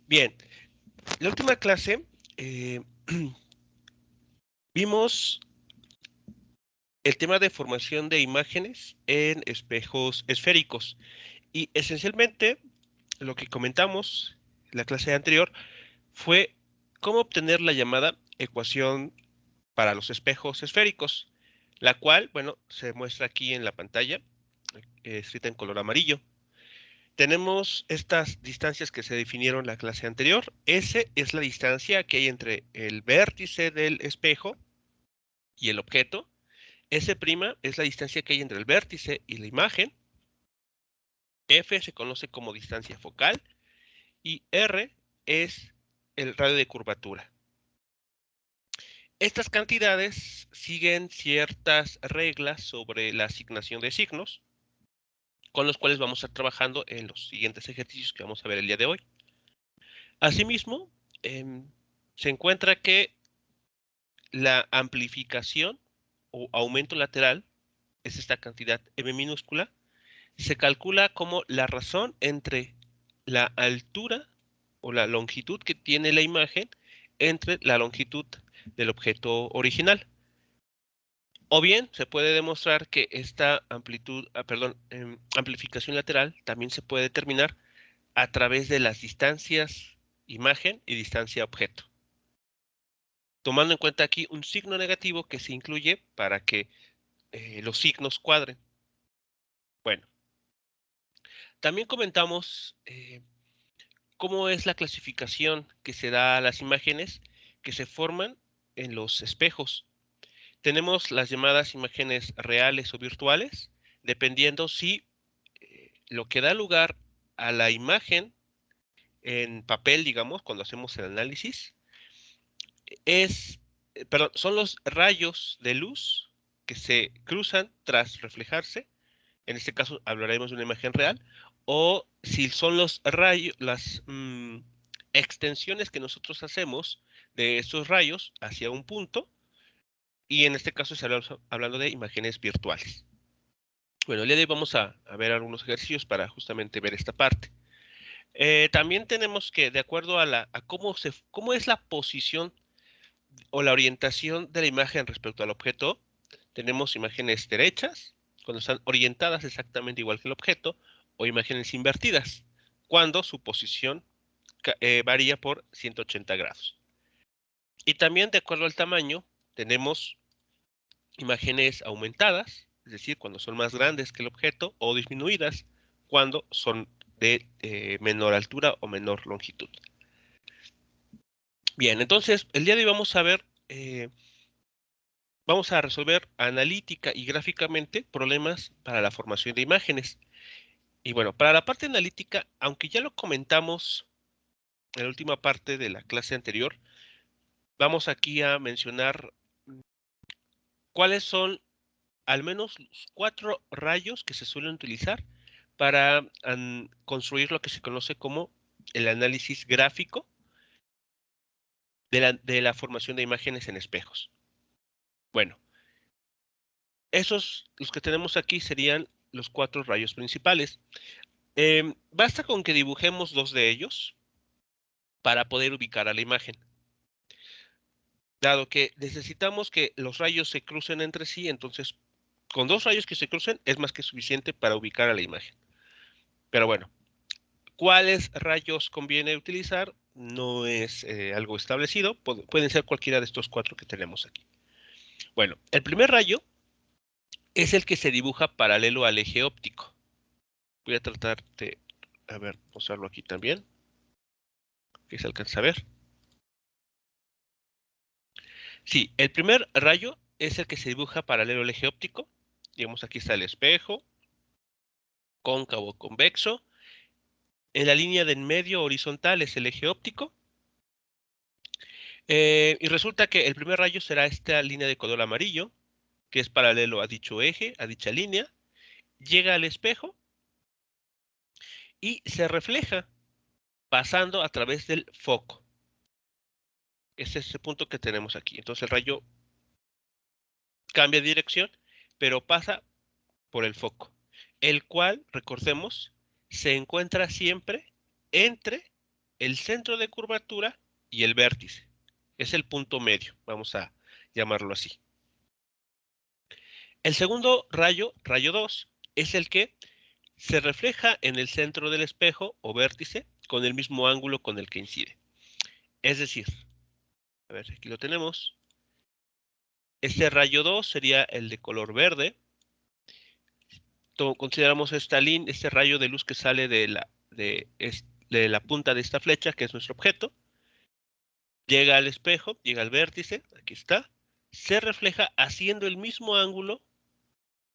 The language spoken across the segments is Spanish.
Bien, la última clase eh, vimos el tema de formación de imágenes en espejos esféricos y esencialmente lo que comentamos en la clase anterior fue cómo obtener la llamada ecuación para los espejos esféricos, la cual, bueno, se muestra aquí en la pantalla, escrita en color amarillo. Tenemos estas distancias que se definieron en la clase anterior. S es la distancia que hay entre el vértice del espejo y el objeto. S' es la distancia que hay entre el vértice y la imagen. F se conoce como distancia focal y R es el radio de curvatura. Estas cantidades siguen ciertas reglas sobre la asignación de signos, con los cuales vamos a estar trabajando en los siguientes ejercicios que vamos a ver el día de hoy. Asimismo, se encuentra que la amplificación o aumento lateral es esta cantidad m minúscula, se calcula como la razón entre la altura o la longitud que tiene la imagen entre la longitud del objeto original. O bien se puede demostrar que esta amplificación lateral también se puede determinar a través de las distancias imagen y distancia objeto, tomando en cuenta aquí un signo negativo que se incluye para que los signos cuadren. Bueno, también comentamos cómo es la clasificación que se da a las imágenes que se forman en los espejos. Tenemos las llamadas imágenes reales o virtuales, dependiendo si lo que da lugar a la imagen en papel, digamos, cuando hacemos el análisis, son los rayos de luz que se cruzan tras reflejarse. En este caso hablaremos de una imagen real, o si son los rayos, las extensiones que nosotros hacemos de estos rayos hacia un punto, y en este caso estamos hablando de imágenes virtuales. Bueno, el día de hoy vamos a ver algunos ejercicios para justamente ver esta parte. También tenemos que, de acuerdo a cómo es la posición o la orientación de la imagen respecto al objeto, tenemos imágenes derechas, cuando están orientadas exactamente igual que el objeto, o imágenes invertidas, cuando su posición varía por 180 grados. Y también, de acuerdo al tamaño, tenemos imágenes aumentadas, es decir, cuando son más grandes que el objeto, o disminuidas, cuando son de menor altura o menor longitud. Bien, entonces, el día de hoy vamos a resolver analítica y gráficamente problemas para la formación de imágenes. Y bueno, para la parte analítica, aunque ya lo comentamos en la última parte de la clase anterior, vamos aquí a mencionar cuáles son al menos los 4 rayos que se suelen utilizar para construir lo que se conoce como el análisis gráfico de la formación de imágenes en espejos. Bueno, los que tenemos aquí serían los 4 rayos principales. Basta con que dibujemos 2 de ellos para poder ubicar a la imagen. Dado que necesitamos que los rayos se crucen entre sí, entonces con 2 rayos que se crucen es más que suficiente para ubicar a la imagen. Pero bueno, ¿cuáles rayos conviene utilizar? No es algo establecido, pueden ser cualquiera de estos 4 que tenemos aquí. Bueno, el primer rayo es el que se dibuja paralelo al eje óptico. Voy a tratar de, mostrarlo aquí también, que se alcanza a ver. Sí, el primer rayo es el que se dibuja paralelo al eje óptico. Digamos, aquí está el espejo, cóncavo, convexo. En la línea de en medio horizontal es el eje óptico. Y resulta que el primer rayo será esta línea de color amarillo, que es paralelo a dicho eje, a dicha línea. Llega al espejo y se refleja pasando a través del foco. Ese es el punto que tenemos aquí. Entonces el rayo cambia de dirección, pero pasa por el foco, el cual, recordemos, se encuentra siempre entre el centro de curvatura y el vértice. Es el punto medio, vamos a llamarlo así. El segundo rayo, rayo 2, es el que se refleja en el centro del espejo o vértice con el mismo ángulo con el que incide. Es decir, a ver, aquí lo tenemos. Este rayo 2 sería el de color verde. Consideramos este rayo de luz que sale de la punta de esta flecha, que es nuestro objeto. Llega al espejo, llega al vértice, aquí está. Se refleja haciendo el mismo ángulo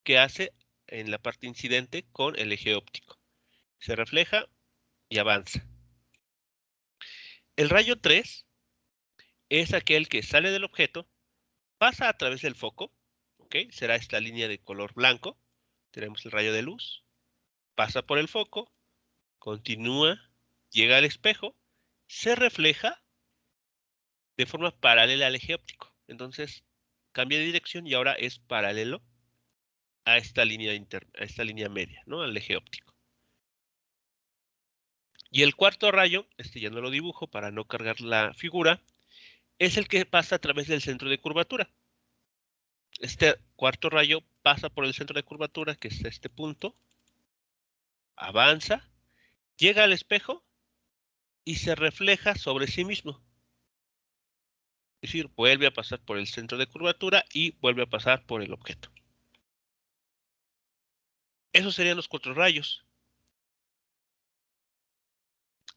que hace en la parte incidente con el eje óptico. Se refleja y avanza. El rayo 3 es aquel que sale del objeto, pasa a través del foco, ¿ok? Será esta línea de color blanco. Tenemos el rayo de luz, pasa por el foco, continúa, llega al espejo, se refleja de forma paralela al eje óptico. Entonces, cambia de dirección y ahora es paralelo a esta línea media, ¿no? Al eje óptico. Y el cuarto rayo, este ya no lo dibujo para no cargar la figura, es el que pasa a través del centro de curvatura. Este cuarto rayo pasa por el centro de curvatura, que es este punto, avanza, llega al espejo y se refleja sobre sí mismo. Es decir, vuelve a pasar por el centro de curvatura y vuelve a pasar por el objeto. Esos serían los 4 rayos.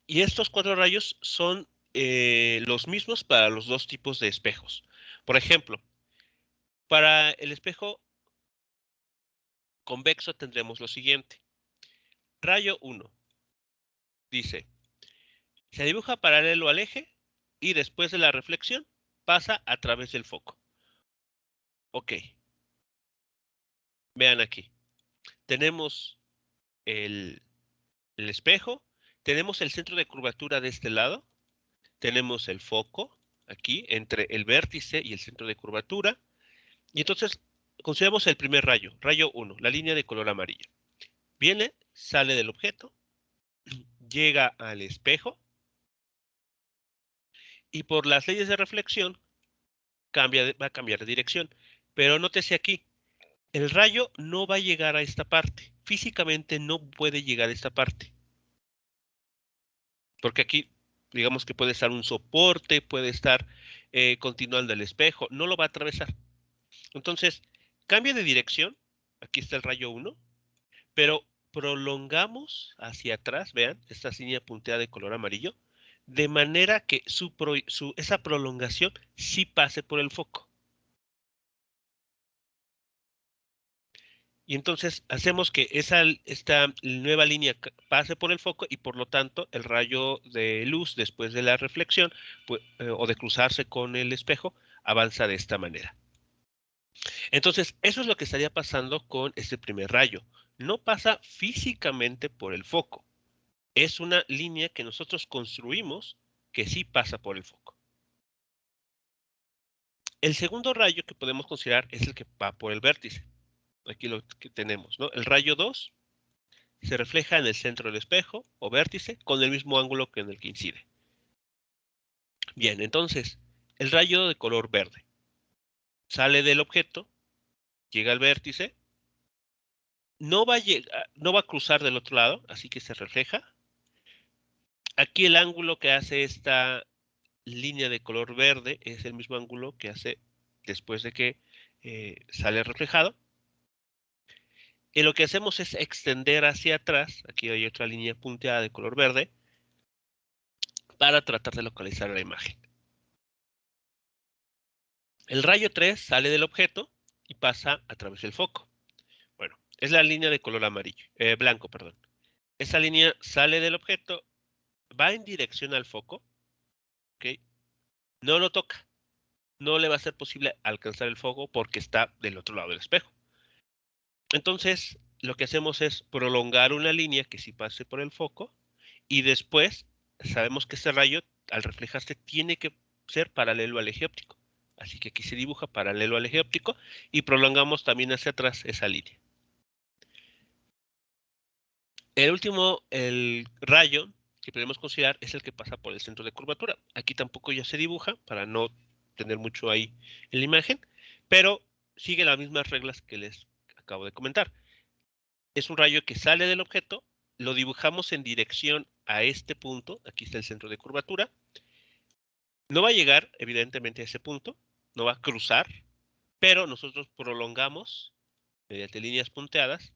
Y estos 4 rayos son los mismos para los dos tipos de espejos. Por ejemplo, para el espejo convexo tendremos lo siguiente. Rayo 1 dice, se dibuja paralelo al eje y después de la reflexión pasa a través del foco. Ok. Vean aquí. Tenemos el espejo, tenemos el centro de curvatura de este lado, tenemos el foco aquí entre el vértice y el centro de curvatura. Y entonces consideramos el primer rayo, rayo 1, la línea de color amarillo. Viene, sale del objeto, llega al espejo y por las leyes de reflexión va a cambiar de dirección. Pero nótese aquí, el rayo no va a llegar a esta parte. Físicamente no puede llegar a esta parte. Porque aquí, digamos que puede estar un soporte, puede estar continuando el espejo, no lo va a atravesar. Entonces, cambia de dirección, aquí está el rayo 1, pero prolongamos hacia atrás, vean, esta línea punteada de color amarillo, de manera que esa prolongación sí pase por el foco. Y entonces hacemos que esta nueva línea pase por el foco y por lo tanto el rayo de luz después de la reflexión o de cruzarse con el espejo avanza de esta manera. Entonces eso es lo que estaría pasando con este primer rayo. No pasa físicamente por el foco. Es una línea que nosotros construimos que sí pasa por el foco. El segundo rayo que podemos considerar es el que va por el vértice. Aquí lo que tenemos, ¿no? El rayo 2 se refleja en el centro del espejo o vértice con el mismo ángulo que en el que incide. Bien, entonces, el rayo de color verde sale del objeto, llega al vértice, no va a cruzar del otro lado, así que se refleja. Aquí el ángulo que hace esta línea de color verde es el mismo ángulo que hace después de que sale reflejado. Y lo que hacemos es extender hacia atrás, aquí hay otra línea punteada de color verde, para tratar de localizar la imagen. El rayo 3 sale del objeto y pasa a través del foco. Bueno, es la línea de color blanco, perdón. Esa línea sale del objeto, va en dirección al foco, ¿ok? No lo toca. No le va a ser posible alcanzar el foco porque está del otro lado del espejo. Entonces, lo que hacemos es prolongar una línea que sí pase por el foco y después sabemos que ese rayo, al reflejarse, tiene que ser paralelo al eje óptico. Así que aquí se dibuja paralelo al eje óptico y prolongamos también hacia atrás esa línea. El último, el rayo, que podemos considerar es el que pasa por el centro de curvatura. Aquí tampoco ya se dibuja para no tener mucho ahí en la imagen, pero sigue las mismas reglas que les acabo de comentar. Es un rayo que sale del objeto, lo dibujamos en dirección a este punto, aquí está el centro de curvatura. No va a llegar, evidentemente, a ese punto, no va a cruzar, pero nosotros prolongamos mediante líneas punteadas,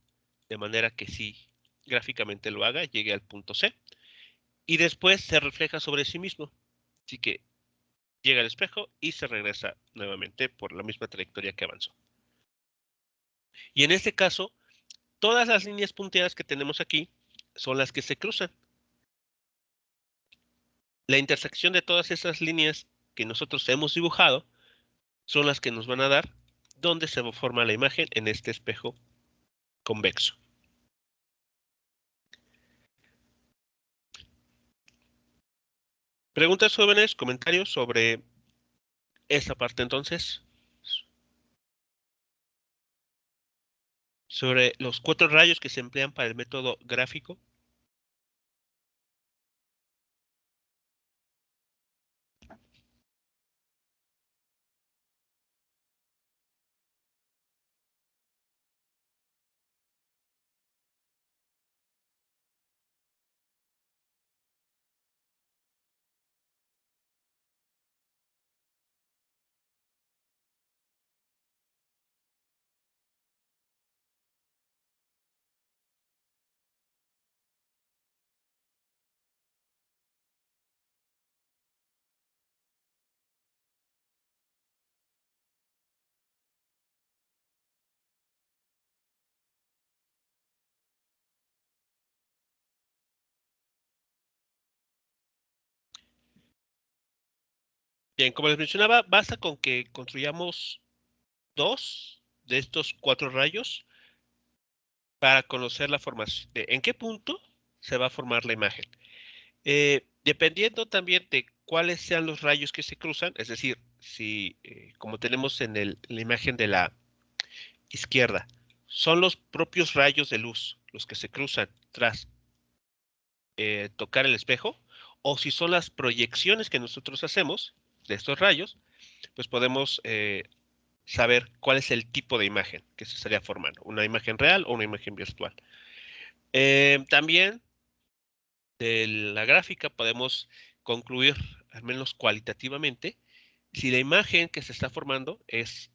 de manera que si gráficamente lo haga, llegue al punto C, y después se refleja sobre sí mismo. Así que llega al espejo y se regresa nuevamente por la misma trayectoria que avanzó. Y en este caso, todas las líneas punteadas que tenemos aquí son las que se cruzan. La intersección de todas esas líneas que nosotros hemos dibujado son las que nos van a dar dónde se forma la imagen en este espejo convexo. ¿Preguntas, jóvenes? ¿Comentarios sobre esta parte entonces? Sobre los 4 rayos que se emplean para el método gráfico. Bien, como les mencionaba, basta con que construyamos 2 de estos 4 rayos para conocer la formación, de en qué punto se va a formar la imagen. Dependiendo también de cuáles sean los rayos que se cruzan, es decir, si como tenemos en la imagen de la izquierda, son los propios rayos de luz los que se cruzan tras tocar el espejo, o si son las proyecciones que nosotros hacemos de estos rayos, pues podemos saber cuál es el tipo de imagen que se estaría formando, una imagen real o una imagen virtual. También de la gráfica podemos concluir, al menos cualitativamente, si la imagen que se está formando es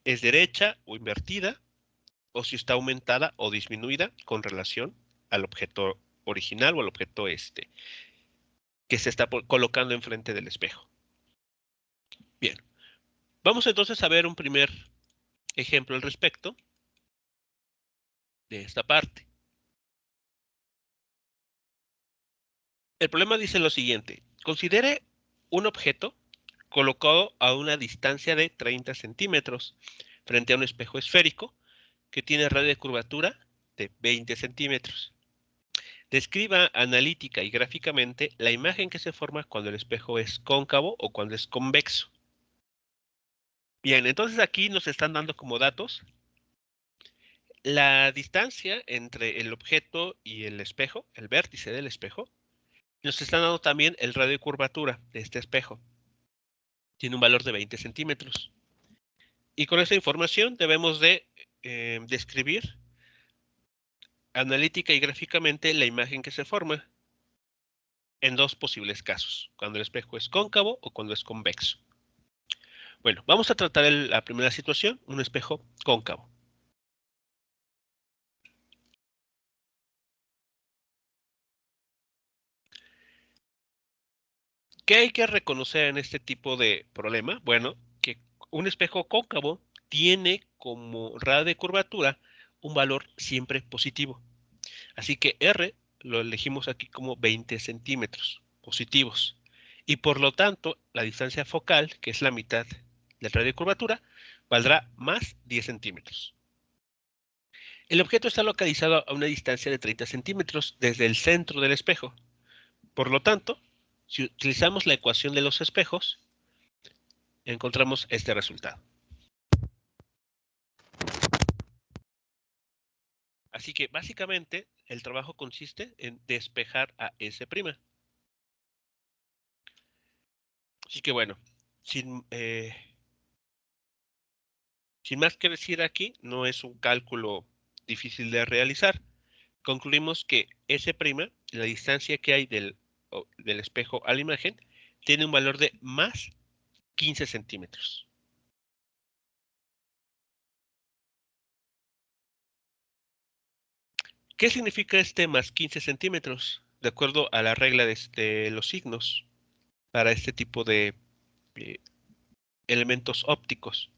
derecha o invertida, o si está aumentada o disminuida con relación al objeto original o al objeto que se está colocando enfrente del espejo. Bien, vamos entonces a ver un primer ejemplo al respecto de esta parte. El problema dice lo siguiente: considere un objeto colocado a una distancia de 30 centímetros frente a un espejo esférico que tiene radio de curvatura de 20 centímetros. Describa analítica y gráficamente la imagen que se forma cuando el espejo es cóncavo o cuando es convexo. Bien, entonces aquí nos están dando como datos la distancia entre el objeto y el espejo, el vértice del espejo. Nos están dando también el radio de curvatura de este espejo. Tiene un valor de 20 centímetros. Y con esta información debemos de describir analítica y gráficamente la imagen que se forma en 2 posibles casos, cuando el espejo es cóncavo o cuando es convexo. Bueno, vamos a tratar la primera situación, un espejo cóncavo. ¿Qué hay que reconocer en este tipo de problema? Bueno, que un espejo cóncavo tiene como radio de curvatura un valor siempre positivo. Así que R lo elegimos aquí como 20 centímetros positivos. Y por lo tanto, la distancia focal, que es la mitad del radio de curvatura, valdrá más 10 centímetros. El objeto está localizado a una distancia de 30 centímetros desde el centro del espejo. Por lo tanto, si utilizamos la ecuación de los espejos, encontramos este resultado. Así que básicamente el trabajo consiste en despejar a S'. Así que bueno, sin, sin más que decir aquí, no es un cálculo difícil de realizar. Concluimos que S', la distancia que hay del espejo a la imagen, tiene un valor de más 15 centímetros. ¿Qué significa este más 15 centímetros? De acuerdo a la regla de los signos para este tipo de eh, elementos ópticos.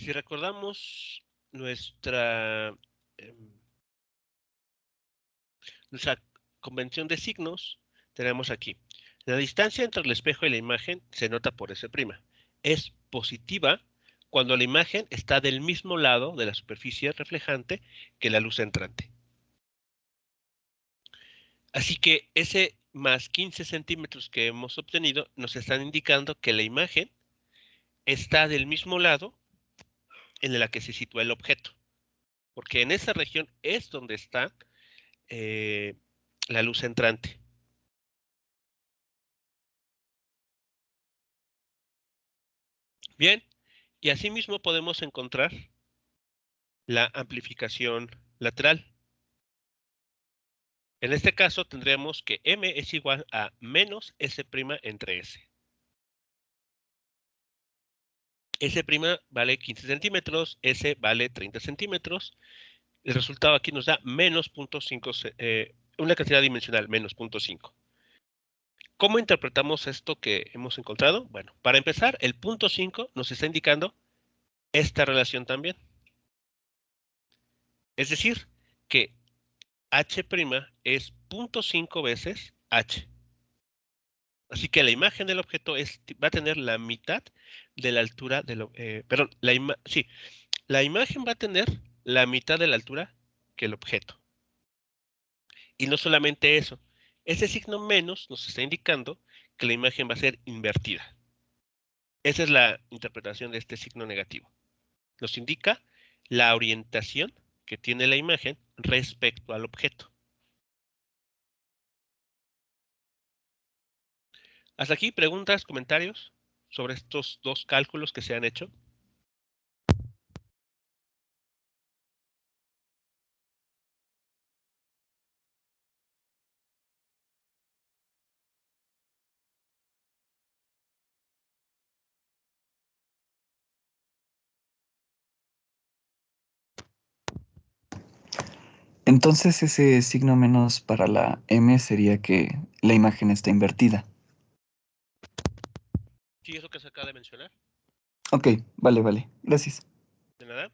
Si recordamos nuestra, em, nuestra convención de signos, tenemos aquí. La distancia entre el espejo y la imagen se nota por S'. Es positiva cuando la imagen está del mismo lado de la superficie reflejante que la luz entrante. Así que ese más 15 centímetros que hemos obtenido nos están indicando que la imagen está del mismo lado en la que se sitúa el objeto, porque en esa región es donde está eh, la luz entrante. Bien, y asimismo podemos encontrar la amplificación lateral. En este caso tendríamos que M es igual a menos S' entre S. S' vale 15 centímetros, S vale 30 centímetros. El resultado aquí nos da menos 0.5, una cantidad dimensional, menos 0.5. ¿Cómo interpretamos esto que hemos encontrado? Bueno, para empezar, el 0.5 nos está indicando esta relación también. Es decir, que H' es 0.5 veces H. Así que la imagen del objeto va a tener la mitad de la altura perdón, sí, la imagen va a tener la mitad de la altura que el objeto. Y no solamente eso, ese signo menos nos está indicando que la imagen va a ser invertida. Esa es la interpretación de este signo negativo. Nos indica la orientación que tiene la imagen respecto al objeto. Hasta aquí, preguntas, comentarios sobre estos dos cálculos que se han hecho. Entonces ese signo menos para la M sería que la imagen está invertida. Sí, eso que se acaba de mencionar. Ok, vale, gracias. De nada.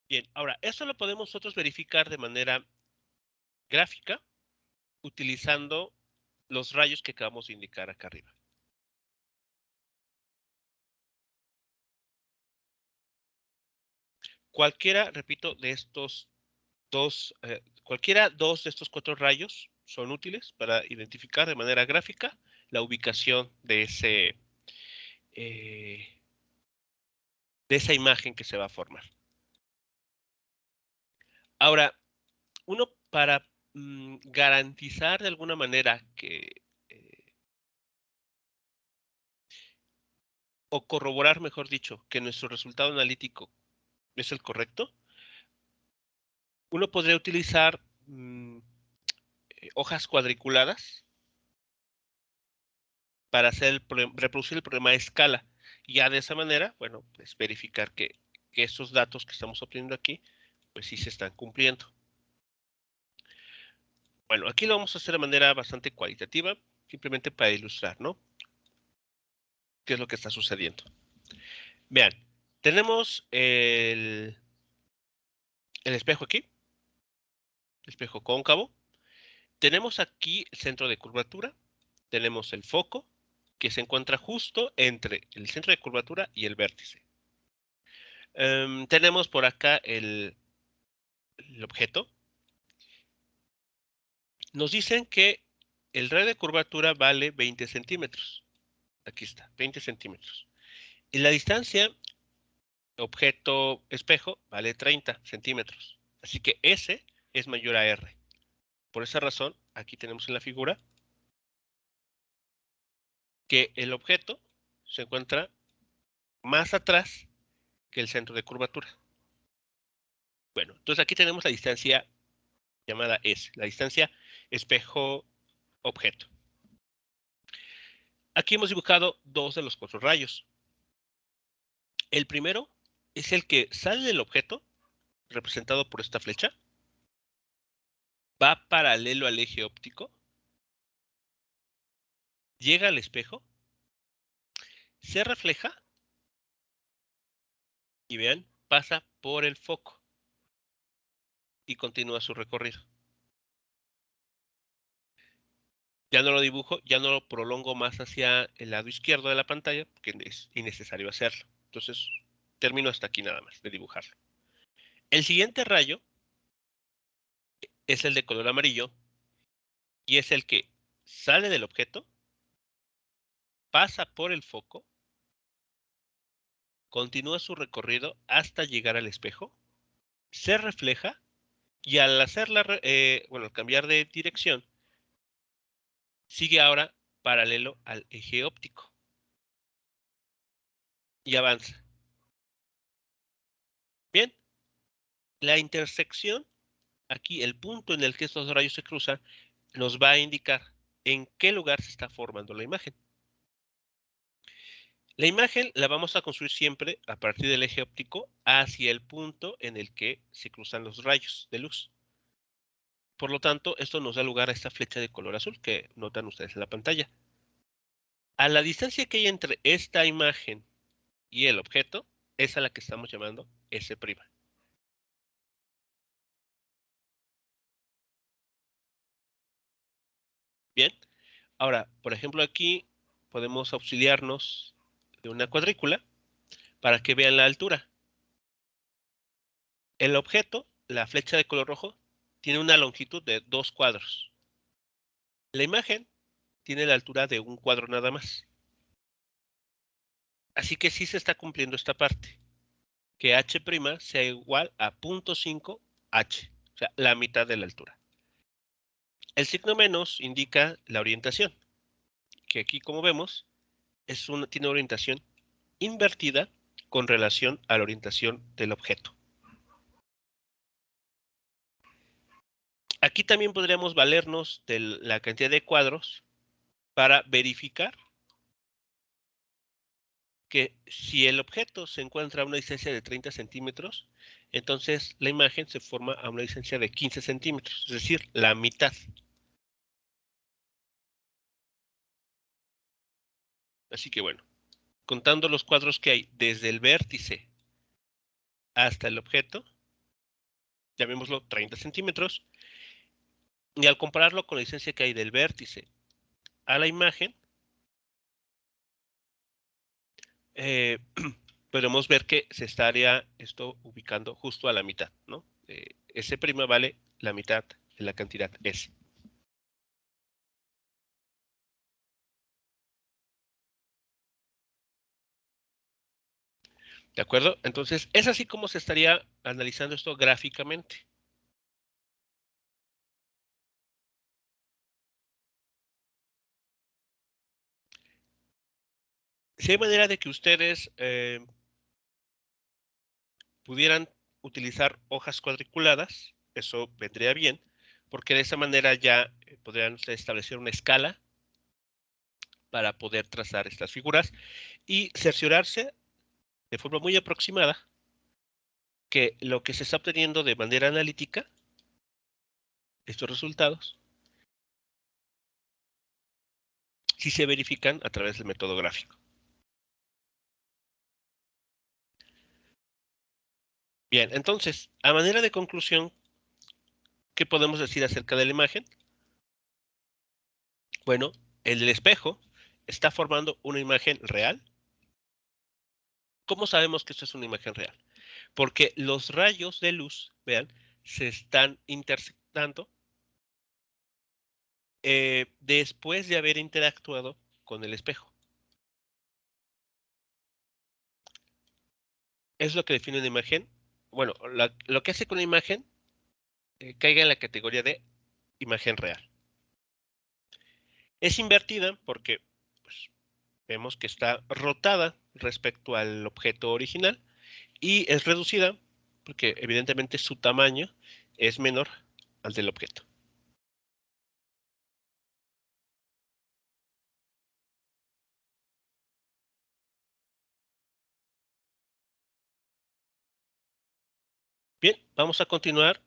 Bien, ahora, esto lo podemos nosotros verificar de manera gráfica utilizando los rayos que acabamos de indicar acá arriba. Cualquiera, repito, de estos dos de estos cuatro rayos son útiles para identificar de manera gráfica la ubicación eh, de esa imagen que se va a formar. Ahora, uno para garantizar de alguna manera que, o corroborar, mejor dicho, que nuestro resultado analítico es el correcto, uno podría utilizar hojas cuadriculadas para reproducir el problema a escala. Y ya de esa manera, bueno, pues verificar que esos datos que estamos obteniendo aquí, pues sí se están cumpliendo. Bueno, aquí lo vamos a hacer de manera bastante cualitativa, simplemente para ilustrar, ¿no? ¿Qué es lo que está sucediendo? Vean, tenemos el espejo aquí, espejo cóncavo. Tenemos aquí el centro de curvatura, tenemos el foco, que se encuentra justo entre el centro de curvatura y el vértice. Tenemos por acá el objeto. Nos dicen que el radio de curvatura vale 20 centímetros. Aquí está, 20 centímetros. Y la distancia objeto-espejo vale 30 centímetros. Así que S es mayor a R. Por esa razón, aquí tenemos en la figura que el objeto se encuentra más atrás que el centro de curvatura. Bueno, entonces aquí tenemos la distancia llamada S, la distancia espejo-objeto. Aquí hemos dibujado dos de los 4 rayos. El primero es el que sale del objeto, representado por esta flecha, va paralelo al eje óptico, llega al espejo, se refleja y vean, pasa por el foco y continúa su recorrido. Ya no lo dibujo, ya no lo prolongo más hacia el lado izquierdo de la pantalla, porque es innecesario hacerlo. Entonces, termino hasta aquí nada más de dibujarlo. El siguiente rayo es el de color amarillo y es el que sale del objeto, pasa por el foco, continúa su recorrido hasta llegar al espejo, se refleja y al al cambiar de dirección, sigue ahora paralelo al eje óptico y avanza. Bien, la intersección, aquí el punto en el que estos rayos se cruzan, nos va a indicar en qué lugar se está formando la imagen. La imagen la vamos a construir siempre a partir del eje óptico hacia el punto en el que se cruzan los rayos de luz. Por lo tanto, esto nos da lugar a esta flecha de color azul que notan ustedes en la pantalla. A la distancia que hay entre esta imagen y el objeto es a la que estamos llamando S'. Bien, ahora, por ejemplo, aquí podemos auxiliarnos de una cuadrícula para que vean la altura. El objeto, la flecha de color rojo, tiene una longitud de 2 cuadros. La imagen tiene la altura de un cuadro nada más. Así que sí se está cumpliendo esta parte, que h' sea igual a 0.5 h, o sea, la mitad de la altura. El signo menos indica la orientación, que aquí, como vemos, tiene orientación invertida con relación a la orientación del objeto. Aquí también podríamos valernos de la cantidad de cuadros para verificar que si el objeto se encuentra a una distancia de 30 centímetros, entonces la imagen se forma a una distancia de 15 centímetros, es decir, la mitad. Así que bueno, contando los cuadros que hay desde el vértice hasta el objeto, llamémoslo 30 centímetros, y al compararlo con la distancia que hay del vértice a la imagen, podemos ver que se estaría esto ubicando justo a la mitad, ¿no? S' vale la mitad de la cantidad S. ¿De acuerdo? Entonces, es así como se estaría analizando esto gráficamente. Si hay manera de que ustedes pudieran utilizar hojas cuadriculadas, eso vendría bien, porque de esa manera ya podrían ustedes establecer una escala para poder trazar estas figuras y cerciorarse de forma muy aproximada que lo que se está obteniendo de manera analítica, estos resultados, sí se verifican a través del método gráfico. Bien, entonces, a manera de conclusión, ¿qué podemos decir acerca de la imagen? Bueno, el espejo está formando una imagen real. ¿Cómo sabemos que esto es una imagen real? Porque los rayos de luz, vean, se están intersectando después de haber interactuado con el espejo. Es lo que define una imagen. Bueno, lo que hace que una imagen caiga en la categoría de imagen real. Es invertida porque pues, vemos que está rotada respecto al objeto original y es reducida porque evidentemente su tamaño es menor al del objeto. Bien, vamos a continuar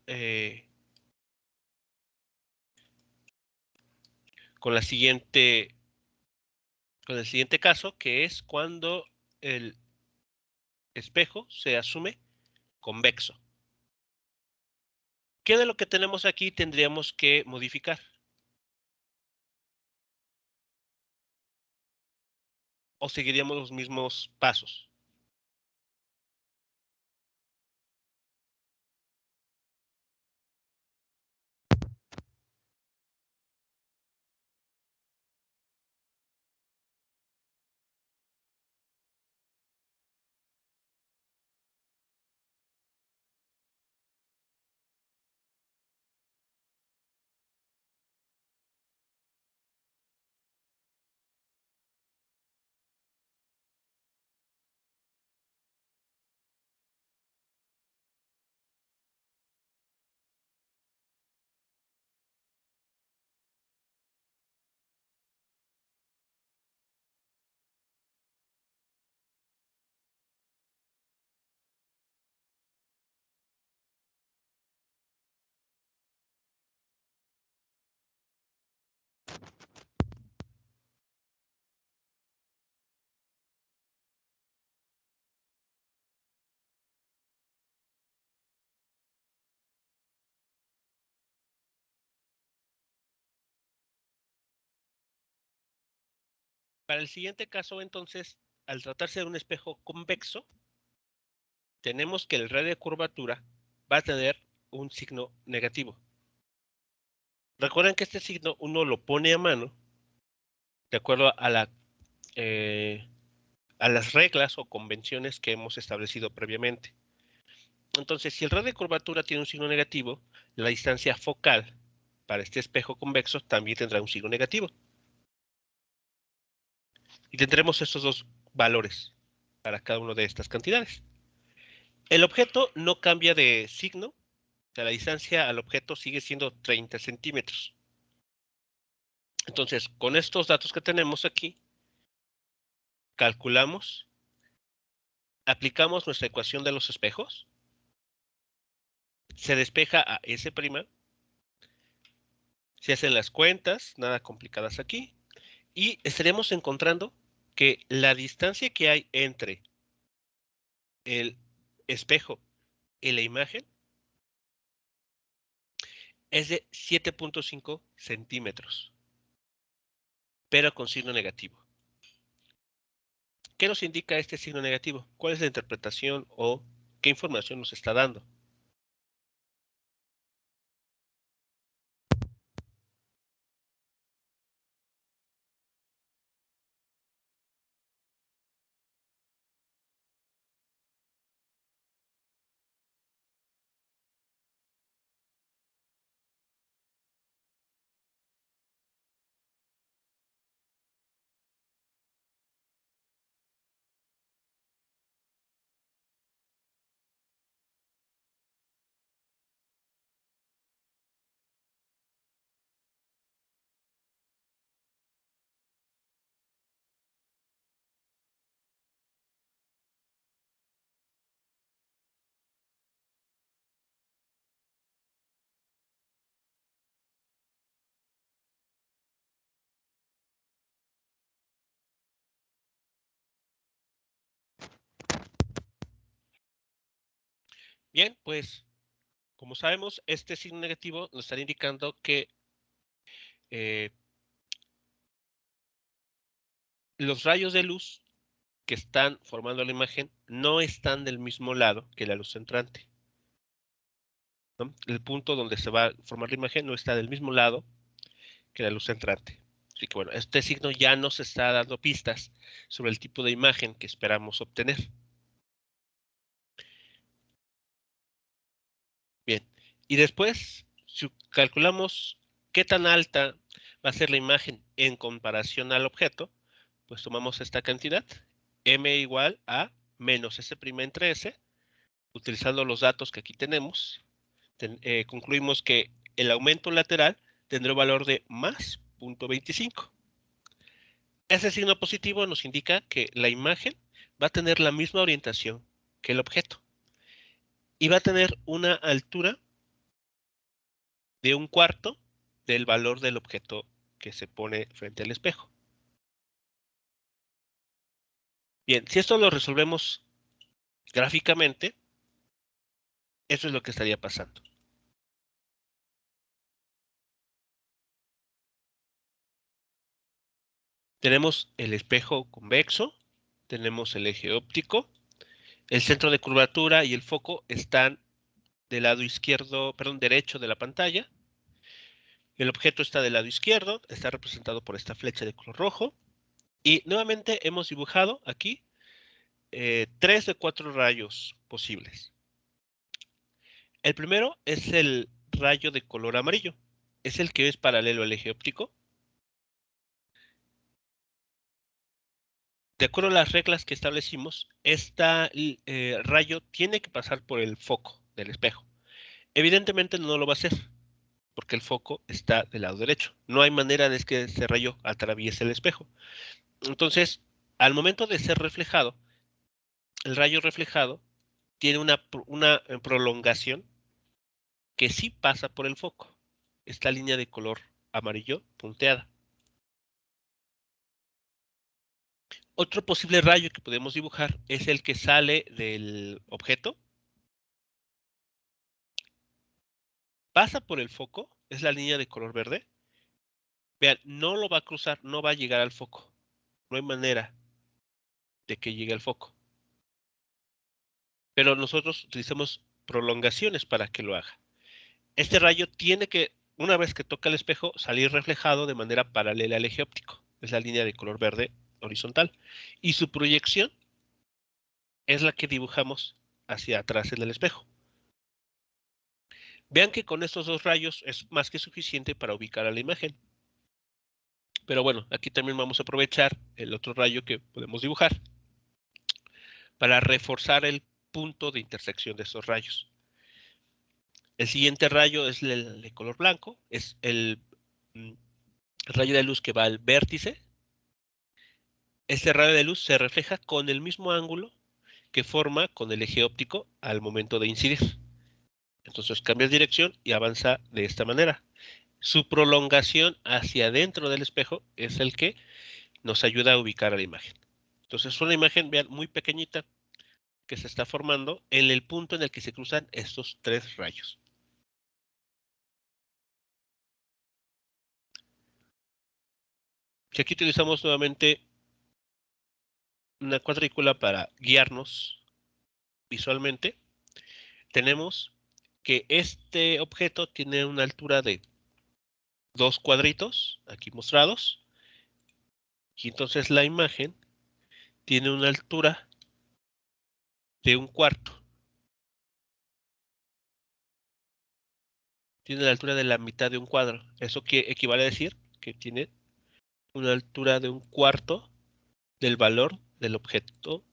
con con el siguiente caso, que es cuando el espejo se asume convexo. ¿Qué de lo que tenemos aquí tendríamos que modificar? ¿O seguiríamos los mismos pasos? Para el siguiente caso, entonces, al tratarse de un espejo convexo, tenemos que el radio de curvatura va a tener un signo negativo. Recuerden que este signo uno lo pone a mano de acuerdo eh, a las reglas o convenciones que hemos establecido previamente. Entonces, si el radio de curvatura tiene un signo negativo, la distancia focal para este espejo convexo también tendrá un signo negativo. Y tendremos estos dos valores para cada una de estas cantidades. El objeto no cambia de signo, o sea, la distancia al objeto sigue siendo 30 centímetros. Entonces, con estos datos que tenemos aquí, calculamos, aplicamos nuestra ecuación de los espejos, se despeja a S', se hacen las cuentas, nada complicadas aquí, y estaremos encontrando que la distancia que hay entre el espejo y la imagen es de 7.5 centímetros, pero con signo negativo. ¿Qué nos indica este signo negativo? ¿Cuál es la interpretación o qué información nos está dando? Bien, pues como sabemos, este signo negativo nos está indicando que los rayos de luz que están formando la imagen no están del mismo lado que la luz entrante, ¿no? El punto donde se va a formar la imagen no está del mismo lado que la luz entrante. Así que bueno, este signo ya nos está dando pistas sobre el tipo de imagen que esperamos obtener. Bien, y después, si calculamos qué tan alta va a ser la imagen en comparación al objeto, pues tomamos esta cantidad, m igual a menos s' entre s, utilizando los datos que aquí tenemos, concluimos que el aumento lateral tendrá un valor de más 0.25. Ese signo positivo nos indica que la imagen va a tener la misma orientación que el objeto y va a tener una altura de 1/4 del valor del objeto que se pone frente al espejo. Bien, si esto lo resolvemos gráficamente, eso es lo que estaría pasando. Tenemos el espejo convexo, tenemos el eje óptico, el centro de curvatura y el foco están del lado izquierdo, perdón, derecho de la pantalla. El objeto está del lado izquierdo, está representado por esta flecha de color rojo. Y nuevamente hemos dibujado aquí 3 de 4 rayos posibles. El primero es el rayo de color amarillo. Es el que es paralelo al eje óptico. De acuerdo a las reglas que establecimos, este rayo tiene que pasar por el foco del espejo. Evidentemente no lo va a hacer, porque el foco está del lado derecho. No hay manera de que ese rayo atraviese el espejo. Entonces, al momento de ser reflejado, el rayo reflejado tiene una prolongación que sí pasa por el foco. Esta línea de color amarillo punteada. Otro posible rayo que podemos dibujar es el que sale del objeto, pasa por el foco, es la línea de color verde. Vean, no lo va a cruzar, no va a llegar al foco. No hay manera de que llegue al foco. Pero nosotros utilizamos prolongaciones para que lo haga. Este rayo tiene que, una vez que toca el espejo, salir reflejado de manera paralela al eje óptico. Es la línea de color verde horizontal. Y su proyección es la que dibujamos hacia atrás en el espejo. Vean que con estos dos rayos es más que suficiente para ubicar a la imagen. Pero bueno, aquí también vamos a aprovechar el otro rayo que podemos dibujar para reforzar el punto de intersección de estos rayos. El siguiente rayo es el de color blanco, es el rayo de luz que va al vértice. Este rayo de luz se refleja con el mismo ángulo que forma con el eje óptico al momento de incidir. Entonces cambia de dirección y avanza de esta manera. Su prolongación hacia adentro del espejo es el que nos ayuda a ubicar a la imagen. Entonces es una imagen, vean, muy pequeñita que se está formando en el punto en el que se cruzan estos tres rayos. Si aquí utilizamos nuevamente una cuadrícula para guiarnos visualmente, tenemos que este objeto tiene una altura de 2 cuadritos, aquí mostrados, y entonces la imagen tiene una altura de 1/4. Tiene la altura de la mitad de un cuadro. Eso equivale a decir que tiene una altura de 1/4 del valor del objeto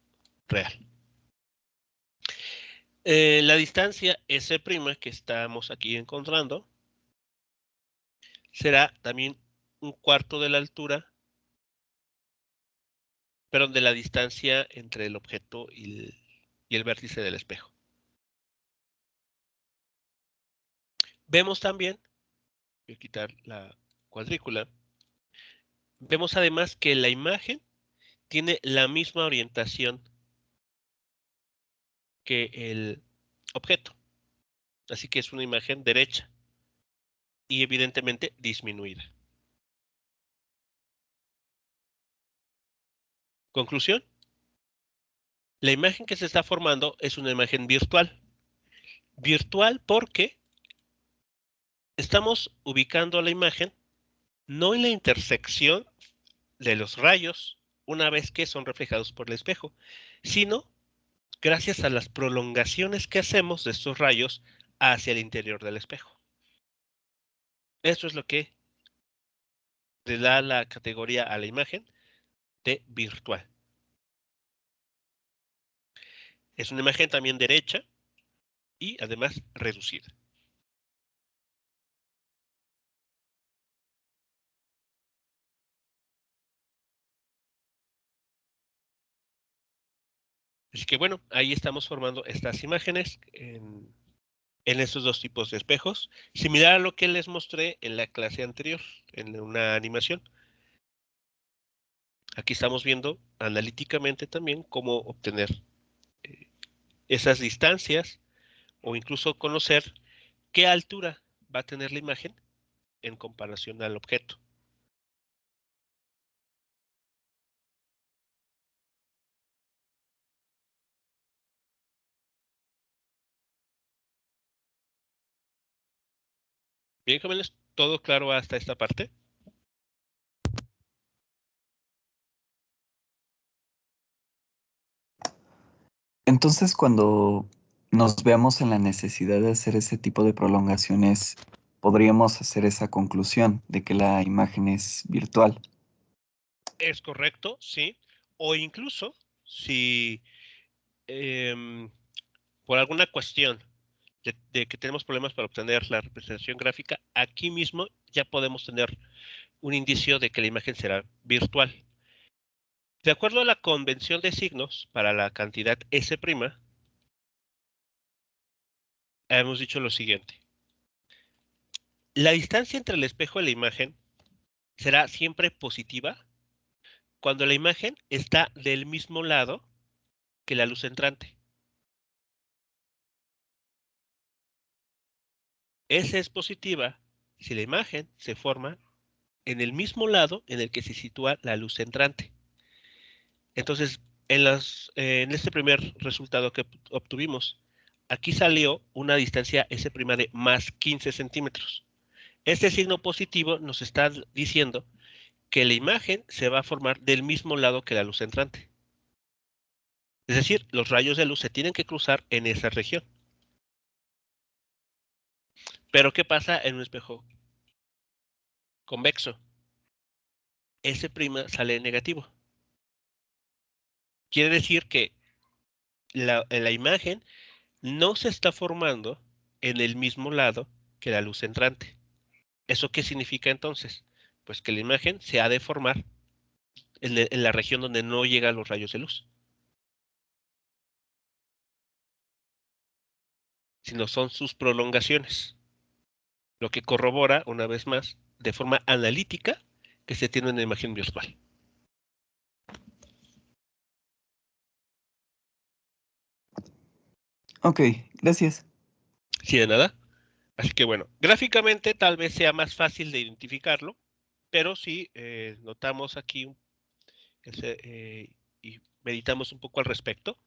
real. La distancia S' que estamos aquí encontrando será también 1/4 de la altura, perdón, de la distancia entre el objeto y el vértice del espejo. Vemos también, voy a quitar la cuadrícula, vemos además que la imagen tiene la misma orientación que el objeto. Así que es una imagen derecha y evidentemente disminuida. Conclusión. La imagen que se está formando es una imagen virtual. Virtual porque estamos ubicando la imagen no en la intersección de los rayos una vez que son reflejados por el espejo, sino gracias a las prolongaciones que hacemos de estos rayos hacia el interior del espejo. Eso es lo que le da la categoría a la imagen de virtual. Es una imagen también derecha y además reducida. Así que bueno, ahí estamos formando estas imágenes en estos dos tipos de espejos, similar a lo que les mostré en la clase anterior, en una animación. Aquí estamos viendo analíticamente también cómo obtener esas distancias o incluso conocer qué altura va a tener la imagen en comparación al objeto. Bien, jóvenes, ¿todo claro hasta esta parte? Entonces, cuando nos veamos en la necesidad de hacer ese tipo de prolongaciones, podríamos hacer esa conclusión de que la imagen es virtual. Es correcto, sí. O incluso, si por alguna cuestión de que tenemos problemas para obtener la representación gráfica, aquí mismo ya podemos tener un indicio de que la imagen será virtual. De acuerdo a la convención de signos para la cantidad S', hemos dicho lo siguiente. La distancia entre el espejo y la imagen será siempre positiva cuando la imagen está del mismo lado que la luz entrante. S es positiva si la imagen se forma en el mismo lado en el que se sitúa la luz entrante. Entonces, en este primer resultado que obtuvimos, aquí salió una distancia S' de más 15 centímetros. Este signo positivo nos está diciendo que la imagen se va a formar del mismo lado que la luz entrante. Es decir, los rayos de luz se tienen que cruzar en esa región. Pero ¿qué pasa en un espejo convexo? S' sale negativo. Quiere decir que la imagen no se está formando en el mismo lado que la luz entrante. ¿Eso qué significa entonces? Pues que la imagen se ha de formar en la región donde no llegan los rayos de luz, sino son sus prolongaciones, lo que corrobora, una vez más, de forma analítica, que se tiene una imagen virtual. Ok, gracias. Sí, de nada. Así que bueno, gráficamente tal vez sea más fácil de identificarlo, pero si notamos aquí y meditamos un poco al respecto,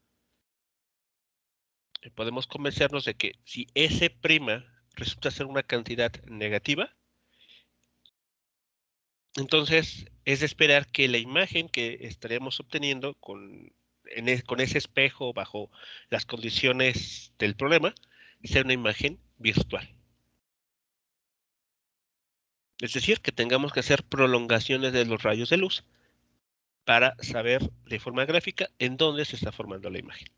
podemos convencernos de que si S' resulta ser una cantidad negativa, entonces es de esperar que la imagen que estaríamos obteniendo con ese espejo bajo las condiciones del problema sea una imagen virtual. Es decir, que tengamos que hacer prolongaciones de los rayos de luz para saber de forma gráfica en dónde se está formando la imagen.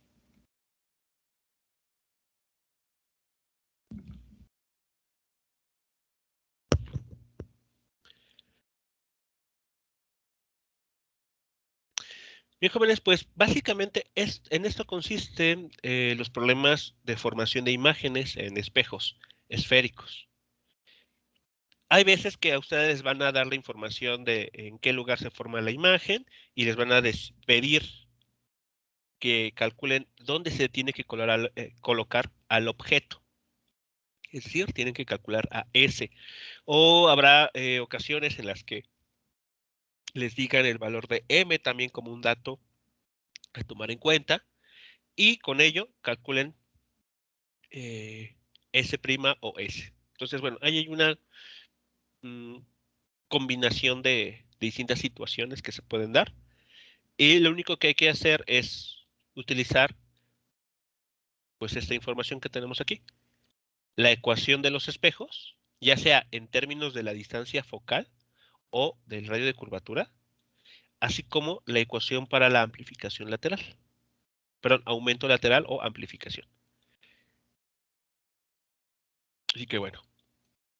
Bien, jóvenes, pues básicamente en esto consisten los problemas de formación de imágenes en espejos esféricos. Hay veces que a ustedes les van a dar la información de en qué lugar se forma la imagen y les van a pedir que calculen dónde se tiene que colocar al objeto. Es decir, tienen que calcular a S. O habrá ocasiones en las que les digan el valor de M también como un dato a tomar en cuenta. Y con ello calculen S' o S. Entonces, bueno, ahí hay una combinación de distintas situaciones que se pueden dar. Y lo único que hay que hacer es utilizar pues esta información que tenemos aquí. La ecuación de los espejos, ya sea en términos de la distancia focal o del radio de curvatura, así como la ecuación para la amplificación lateral. Perdón, aumento lateral o amplificación. Así que bueno,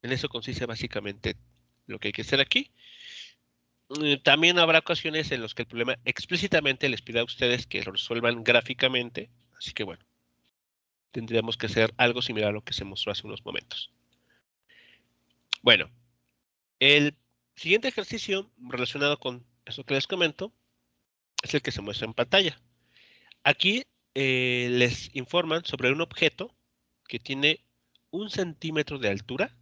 en eso consiste básicamente lo que hay que hacer aquí. También habrá ocasiones en las que el problema explícitamente les pida a ustedes que lo resuelvan gráficamente. Así que bueno, tendríamos que hacer algo similar a lo que se mostró hace unos momentos. Bueno, el siguiente ejercicio relacionado con eso que les comento es el que se muestra en pantalla. Aquí les informan sobre un objeto que tiene 1 centímetro de altura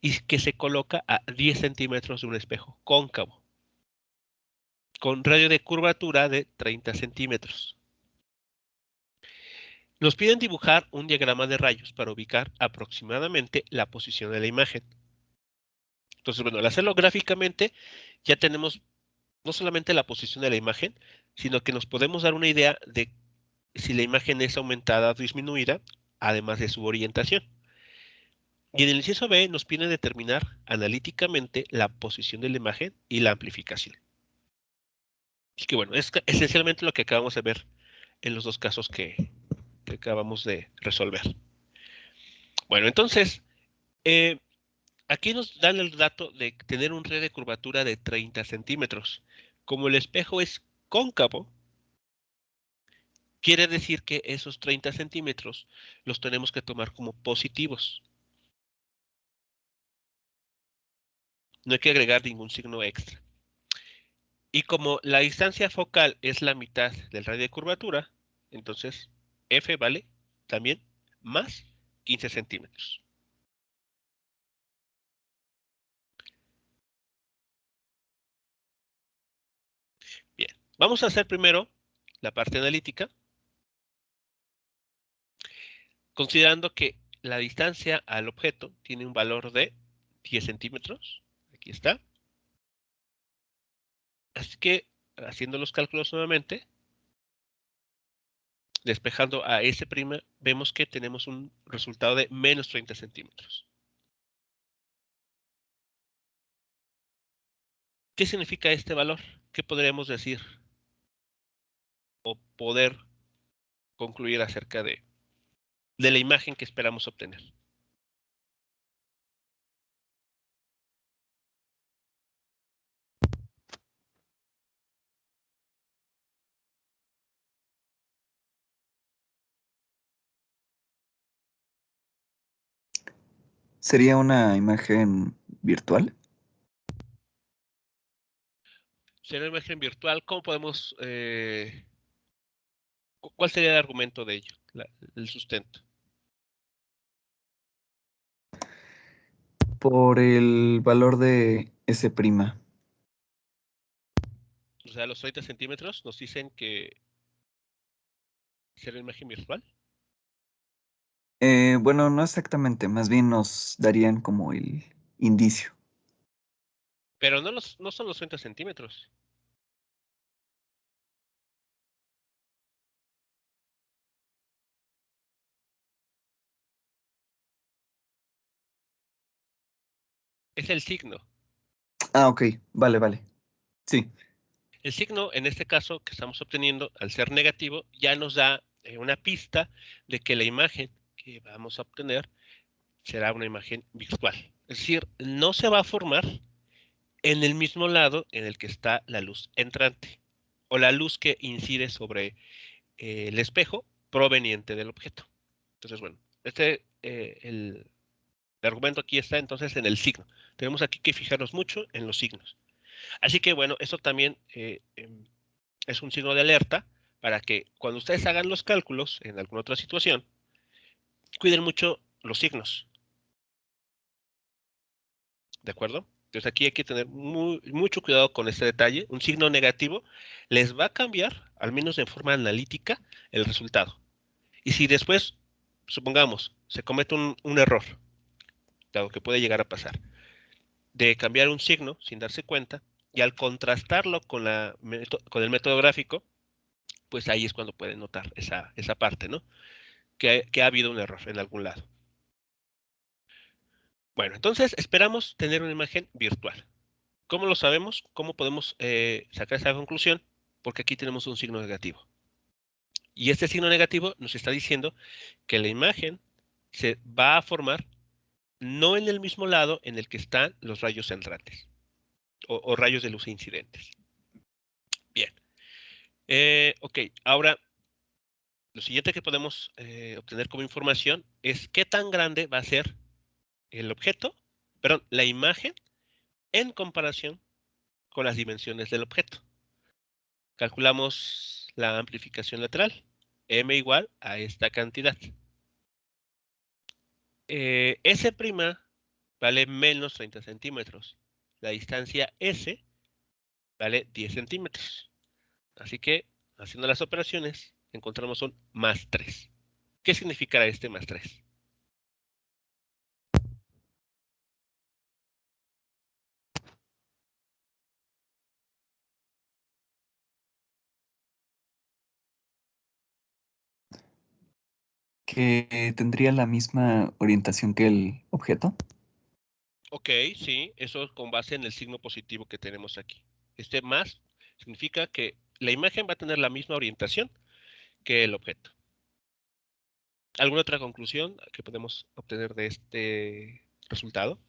y que se coloca a 10 centímetros de un espejo cóncavo, con radio de curvatura de 30 centímetros. Nos piden dibujar un diagrama de rayos para ubicar aproximadamente la posición de la imagen. Entonces, bueno, al hacerlo gráficamente, ya tenemos no solamente la posición de la imagen, sino que nos podemos dar una idea de si la imagen es aumentada o disminuida, además de su orientación. Y en el inciso B nos pide determinar analíticamente la posición de la imagen y la amplificación. Así que bueno, es esencialmente lo que acabamos de ver en los dos casos que acabamos de resolver. Bueno, entonces, aquí nos dan el dato de tener un radio de curvatura de 30 centímetros. Como el espejo es cóncavo, quiere decir que esos 30 centímetros los tenemos que tomar como positivos. No hay que agregar ningún signo extra. Y como la distancia focal es la mitad del radio de curvatura, entonces F vale también más 15 centímetros. Bien, vamos a hacer primero la parte analítica, considerando que la distancia al objeto tiene un valor de 10 centímetros. Aquí está. Así que, haciendo los cálculos nuevamente, despejando a S', vemos que tenemos un resultado de menos 30 centímetros. ¿Qué significa este valor? ¿Qué podríamos decir o poder concluir acerca de la imagen que esperamos obtener? ¿Sería una imagen virtual? ¿Será una imagen virtual? ¿Cómo podemos, cuál sería el argumento de ello, el sustento? Por el valor de S'. O sea, los 30 centímetros nos dicen que será una imagen virtual, Bueno, no exactamente, más bien nos darían como el indicio. pero no son los 30 centímetros. Es el signo. Ah, ok, vale, vale. Sí, El signo, en este caso, que estamos obteniendo, al ser negativo, ya nos da una pista de que la imagen que vamos a obtener será una imagen virtual. Es decir, no se va a formar en el mismo lado en el que está la luz entrante o la luz que incide sobre el espejo proveniente del objeto. Entonces, bueno, el argumento aquí está entonces en el signo. Tenemos aquí que fijarnos mucho en los signos. Así que bueno, eso también es un signo de alerta para que cuando ustedes hagan los cálculos en alguna otra situación, cuiden mucho los signos. ¿De acuerdo? Entonces aquí hay que tener mucho cuidado con este detalle. Un signo negativo les va a cambiar, al menos de forma analítica, el resultado. Y si después, supongamos, se comete un error, dado que puede llegar a pasar, de cambiar un signo sin darse cuenta, y al contrastarlo con con el método gráfico, pues ahí es cuando pueden notar esa parte, ¿no? Que ha habido un error en algún lado. Bueno, entonces esperamos tener una imagen virtual. ¿Cómo lo sabemos? ¿Cómo podemos sacar esa conclusión? Porque aquí tenemos un signo negativo. Y este signo negativo nos está diciendo que la imagen se va a formar no en el mismo lado en el que están los rayos entrantes o rayos de luz incidentes. Bien. Ok, ahora lo siguiente que podemos obtener como información es qué tan grande va a ser el objeto, perdón, la imagen en comparación con las dimensiones del objeto. Calculamos la amplificación lateral, m igual a esta cantidad. S' vale menos 30 centímetros. La distancia S vale 10 centímetros. Así que, haciendo las operaciones, encontramos un más 3. ¿Qué significará este más 3? Que tendría la misma orientación que el objeto. Ok, sí, eso es con base en el signo positivo que tenemos aquí. Este más significa que la imagen va a tener la misma orientación que el objeto. ¿Alguna otra conclusión que podemos obtener de este resultado?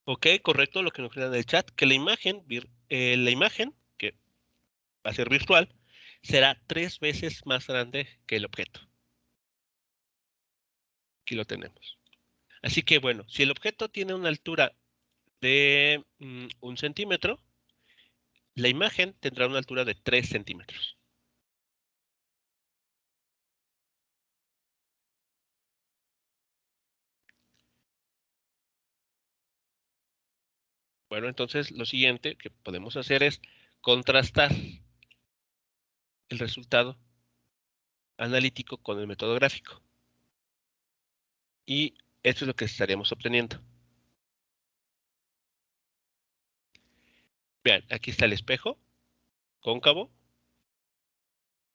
Ok, correcto, lo que nos queda en el chat, que la imagen, que va a ser virtual, será 3 veces más grande que el objeto. Aquí lo tenemos. Así que bueno, si el objeto tiene una altura de 1 centímetro, la imagen tendrá una altura de 3 centímetros. Bueno, entonces lo siguiente que podemos hacer es contrastar el resultado analítico con el método gráfico. Y esto es lo que estaríamos obteniendo. Vean, aquí está el espejo cóncavo.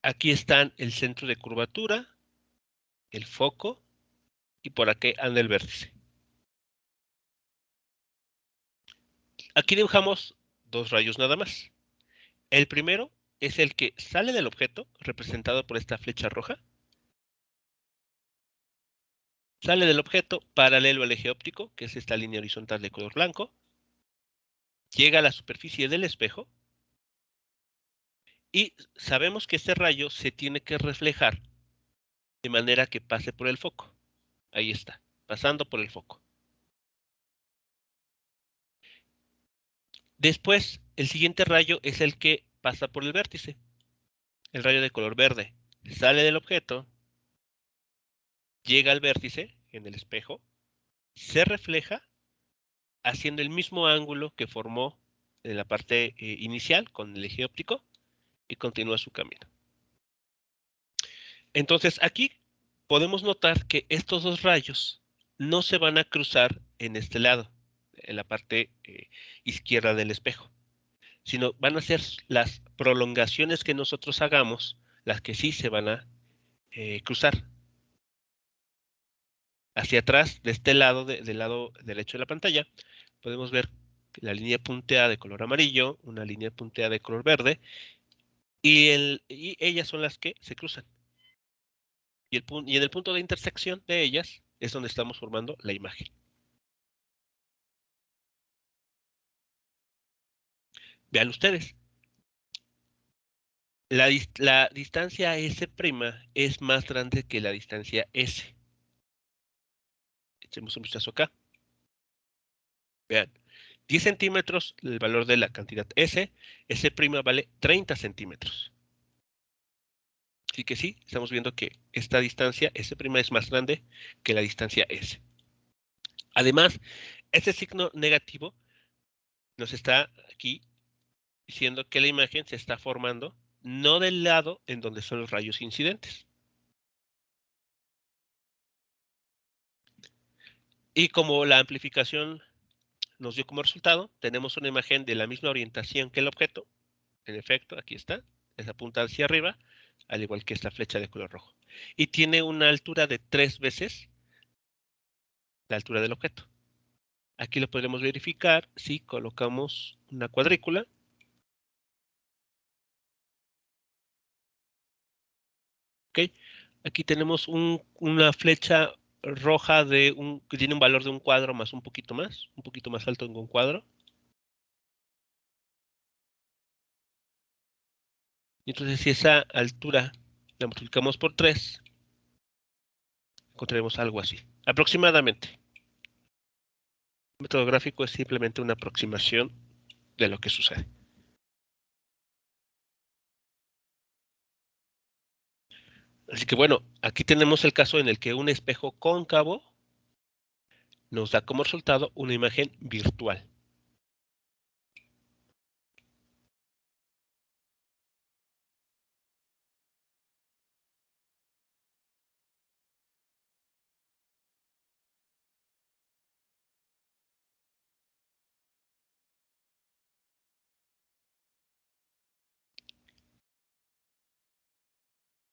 Aquí están el centro de curvatura, el foco y por aquí anda el vértice. Aquí dibujamos 2 rayos nada más. El primero es el que sale del objeto, representado por esta flecha roja. Sale del objeto paralelo al eje óptico, que es esta línea horizontal de color blanco. Llega a la superficie del espejo. Y sabemos que este rayo se tiene que reflejar de manera que pase por el foco. Ahí está, pasando por el foco. Después, el siguiente rayo es el que pasa por el vértice. El rayo de color verde sale del objeto, llega al vértice en el espejo, se refleja haciendo el mismo ángulo que formó en la parte inicial con el eje óptico y continúa su camino. Entonces aquí podemos notar que estos 2 rayos no se van a cruzar en este lado, en la parte izquierda del espejo, sino van a ser las prolongaciones que nosotros hagamos las que sí se van a cruzar. Hacia atrás, de este lado, del lado derecho de la pantalla, podemos ver la línea punteada de color amarillo, una línea punteada de color verde, y ellas son las que se cruzan. Y en el punto de intersección de ellas es donde estamos formando la imagen. Vean ustedes, la distancia S' es más grande que la distancia S. Echemos un vistazo acá. Vean, 10 centímetros el valor de la cantidad S, S' vale 30 centímetros. Así que sí, estamos viendo que esta distancia S' es más grande que la distancia S. Además, este signo negativo nos está aquí diciendo que la imagen se está formando no del lado en donde son los rayos incidentes. Y como la amplificación nos dio como resultado, tenemos una imagen de la misma orientación que el objeto. En efecto, aquí está, es apunta hacia arriba, al igual que esta flecha de color rojo. Y tiene una altura de 3 veces la altura del objeto. Aquí lo podremos verificar si colocamos una cuadrícula. ¿Ok? Aquí tenemos una flecha roja que tiene un valor de un cuadro más un poquito más alto en un cuadro. Y entonces si esa altura la multiplicamos por 3, encontraremos algo así, aproximadamente. El método gráfico es simplemente una aproximación de lo que sucede. Así que bueno, aquí tenemos el caso en el que un espejo cóncavo nos da como resultado una imagen virtual.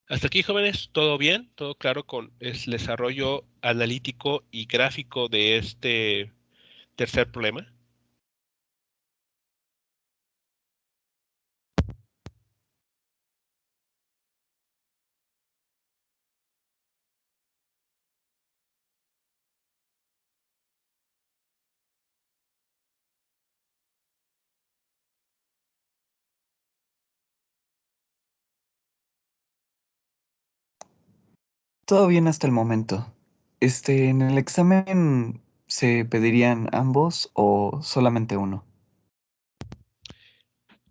Hasta aquí, jóvenes, todo bien, todo claro con el desarrollo analítico y gráfico de este tercer problema. Todo bien hasta el momento. ¿En el examen se pedirían ambos o solamente uno?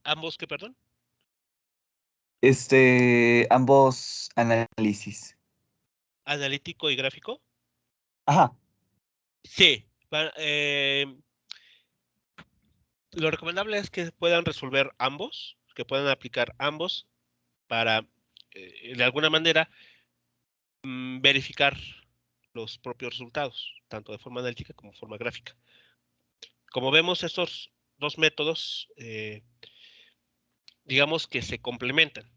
Ambos, ¿qué, perdón? Ambos análisis. Analítico y gráfico. Ajá. Sí. Lo recomendable es que puedan resolver ambos, que puedan aplicar ambos para, de alguna manera, verificar los propios resultados, tanto de forma analítica como de forma gráfica. Como vemos, estos dos métodos, digamos que se complementan.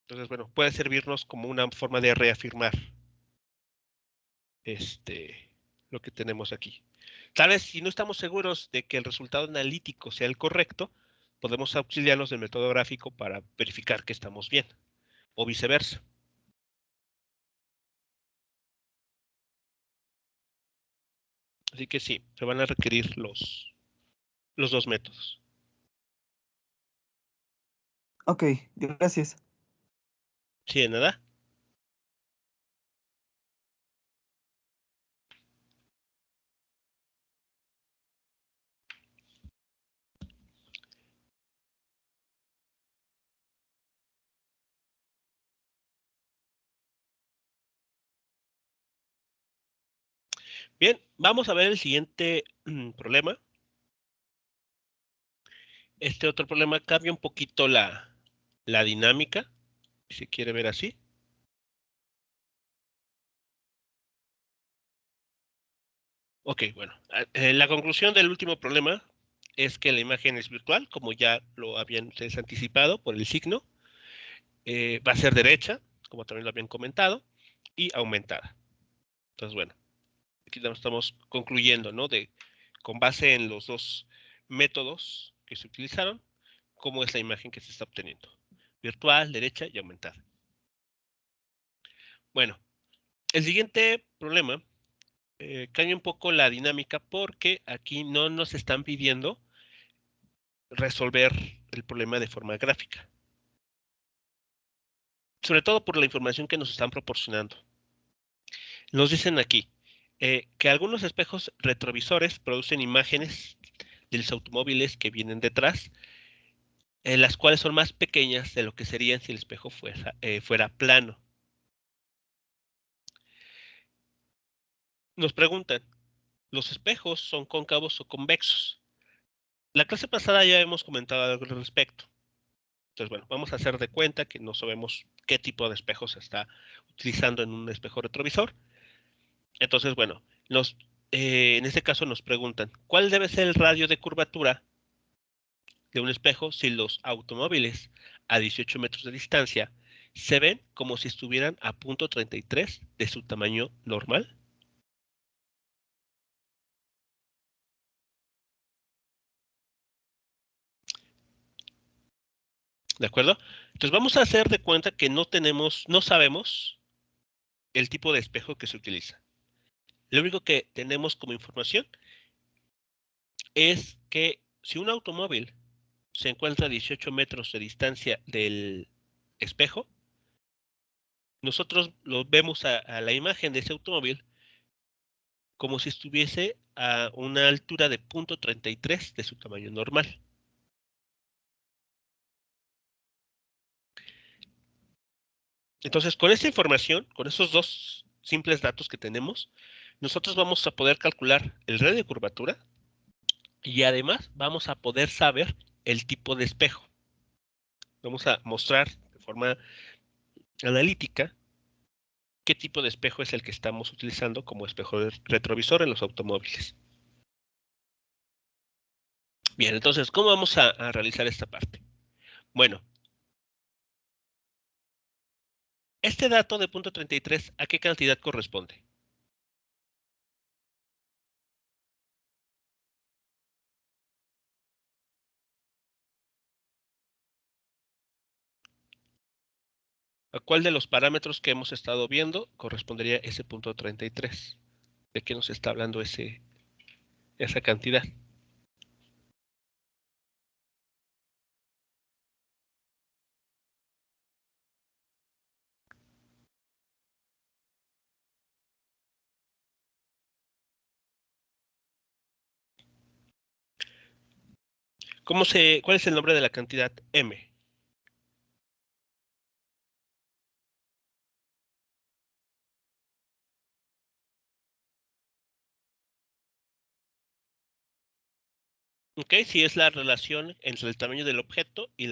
Entonces, bueno, puede servirnos como una forma de reafirmar lo que tenemos aquí. Tal vez si no estamos seguros de que el resultado analítico sea el correcto, podemos auxiliarnos del método gráfico para verificar que estamos bien, o viceversa. Así que sí, se van a requerir los dos métodos. Ok, gracias. Sí, de nada. Bien, vamos a ver el siguiente problema. Este otro problema cambia un poquito la dinámica, si se quiere ver así. Ok, bueno, la conclusión del último problema es que la imagen es virtual, como ya lo habían ustedes anticipado por el signo. Va a ser derecha, como también lo habían comentado, y aumentada. Entonces, bueno, aquí estamos concluyendo, ¿no? Con base en los dos métodos que se utilizaron, cómo es la imagen que se está obteniendo. Virtual, derecha y aumentada. Bueno, el siguiente problema cambia un poco la dinámica porque aquí no nos están pidiendo resolver el problema de forma gráfica. Sobre todo por la información que nos están proporcionando. Nos dicen aquí que algunos espejos retrovisores producen imágenes de los automóviles que vienen detrás las cuales son más pequeñas de lo que serían si el espejo fuera plano. Nos preguntan, ¿los espejos son cóncavos o convexos? La clase pasada ya hemos comentado algo al respecto. Entonces, bueno, vamos a hacer de cuenta que no sabemos qué tipo de espejo se está utilizando en un espejo retrovisor. Entonces, bueno, en este caso nos preguntan, ¿cuál debe ser el radio de curvatura de un espejo si los automóviles a 18 metros de distancia se ven como si estuvieran a punto 33 de su tamaño normal? ¿De acuerdo? Entonces vamos a hacer de cuenta que no sabemos el tipo de espejo que se utiliza. Lo único que tenemos como información es que si un automóvil se encuentra a 18 metros de distancia del espejo, nosotros lo vemos a la imagen de ese automóvil como si estuviese a una altura de punto 33 de su tamaño normal. Entonces, con esta información, con esos dos simples datos que tenemos, nosotros vamos a poder calcular el radio de curvatura y además vamos a poder saber el tipo de espejo. Vamos a mostrar de forma analítica qué tipo de espejo es el que estamos utilizando como espejo retrovisor en los automóviles. Bien, entonces, ¿cómo vamos a realizar esta parte? Bueno, este dato de punto 33, ¿a qué cantidad corresponde? ¿A cuál de los parámetros que hemos estado viendo correspondería ese punto 33? ¿De qué nos está hablando esa cantidad? ¿Cuál es el nombre de la cantidad M? Ok, si es la relación entre el tamaño del objeto y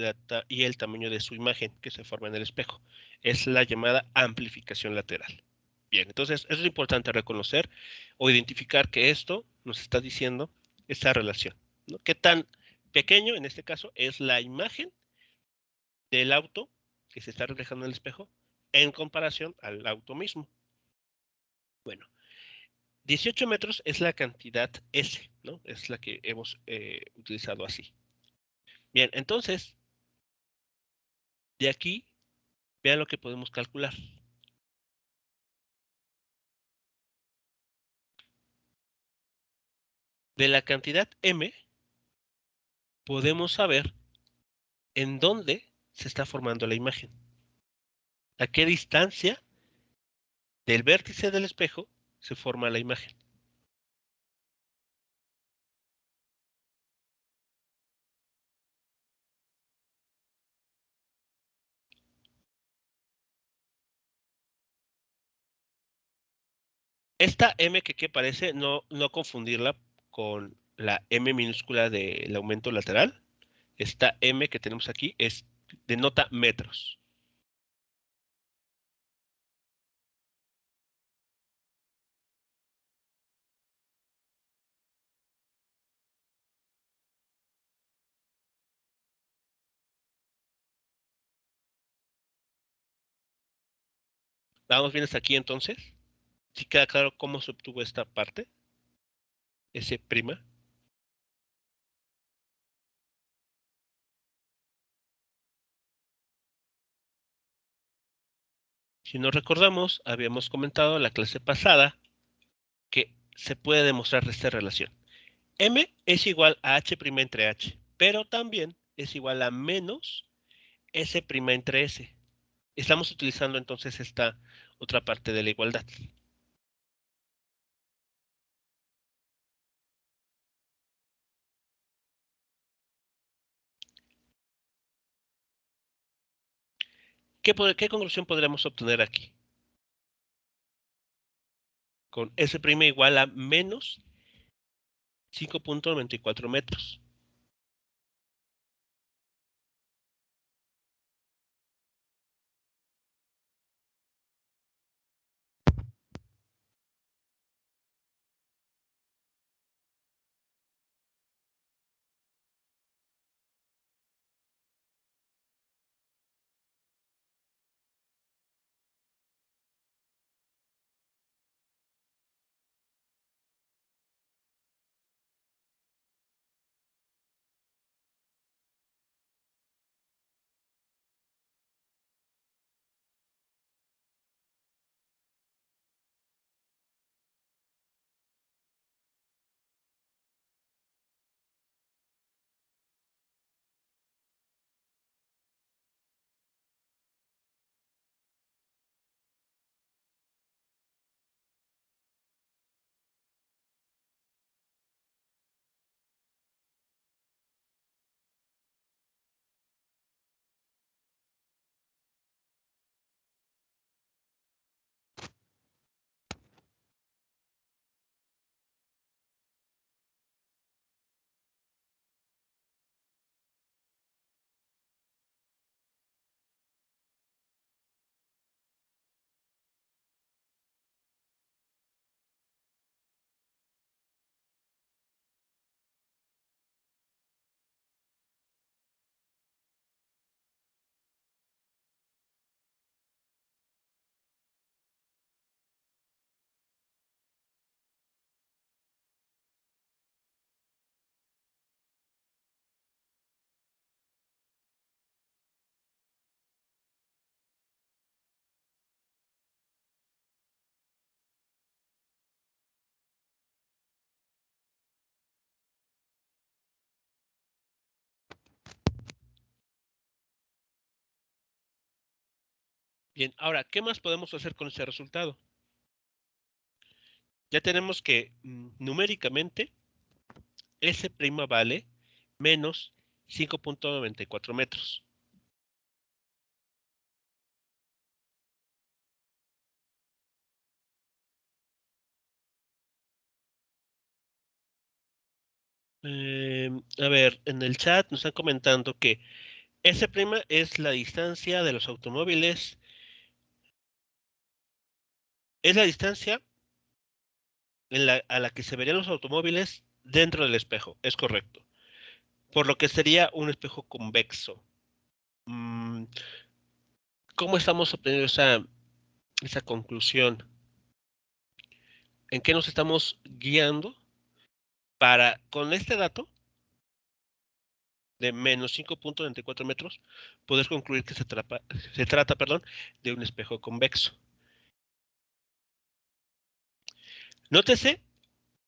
el tamaño de su imagen que se forma en el espejo. Es la llamada amplificación lateral. Bien, entonces es importante reconocer o identificar que esto nos está diciendo esa relación, ¿no? ¿Qué tan pequeño, en este caso, es la imagen del auto que se está reflejando en el espejo en comparación al auto mismo? Bueno, 18 metros es la cantidad S, ¿no? Es la que hemos utilizado así. Bien, entonces, de aquí, vean lo que podemos calcular. De la cantidad M, podemos saber en dónde se está formando la imagen. A qué distancia del vértice del espejo se forma la imagen. Esta M que aquí aparece, no confundirla con la M minúscula del aumento lateral. Esta M que tenemos aquí denota metros. ¿Vamos bien hasta aquí entonces? ¿Sí queda claro cómo se obtuvo esta parte? S'. Si nos recordamos, habíamos comentado en la clase pasada que se puede demostrar esta relación. M es igual a H' entre H, pero también es igual a menos S' entre S. Estamos utilizando entonces esta otra parte de la igualdad. ¿Qué conclusión podríamos obtener aquí? Con S' igual a menos 5.94 metros. Bien, ahora, ¿qué más podemos hacer con ese resultado? Ya tenemos que numéricamente S' vale menos 5.94 metros. A ver, en el chat nos están comentando que S' es la distancia de los automóviles, es la distancia a la que se verían los automóviles dentro del espejo, es correcto. Por lo que sería un espejo convexo. Mm, ¿Cómo estamos obteniendo esa conclusión? ¿En qué nos estamos guiando para, con este dato de menos 5.24 metros, poder concluir que se trata, perdón, de un espejo convexo? Nótese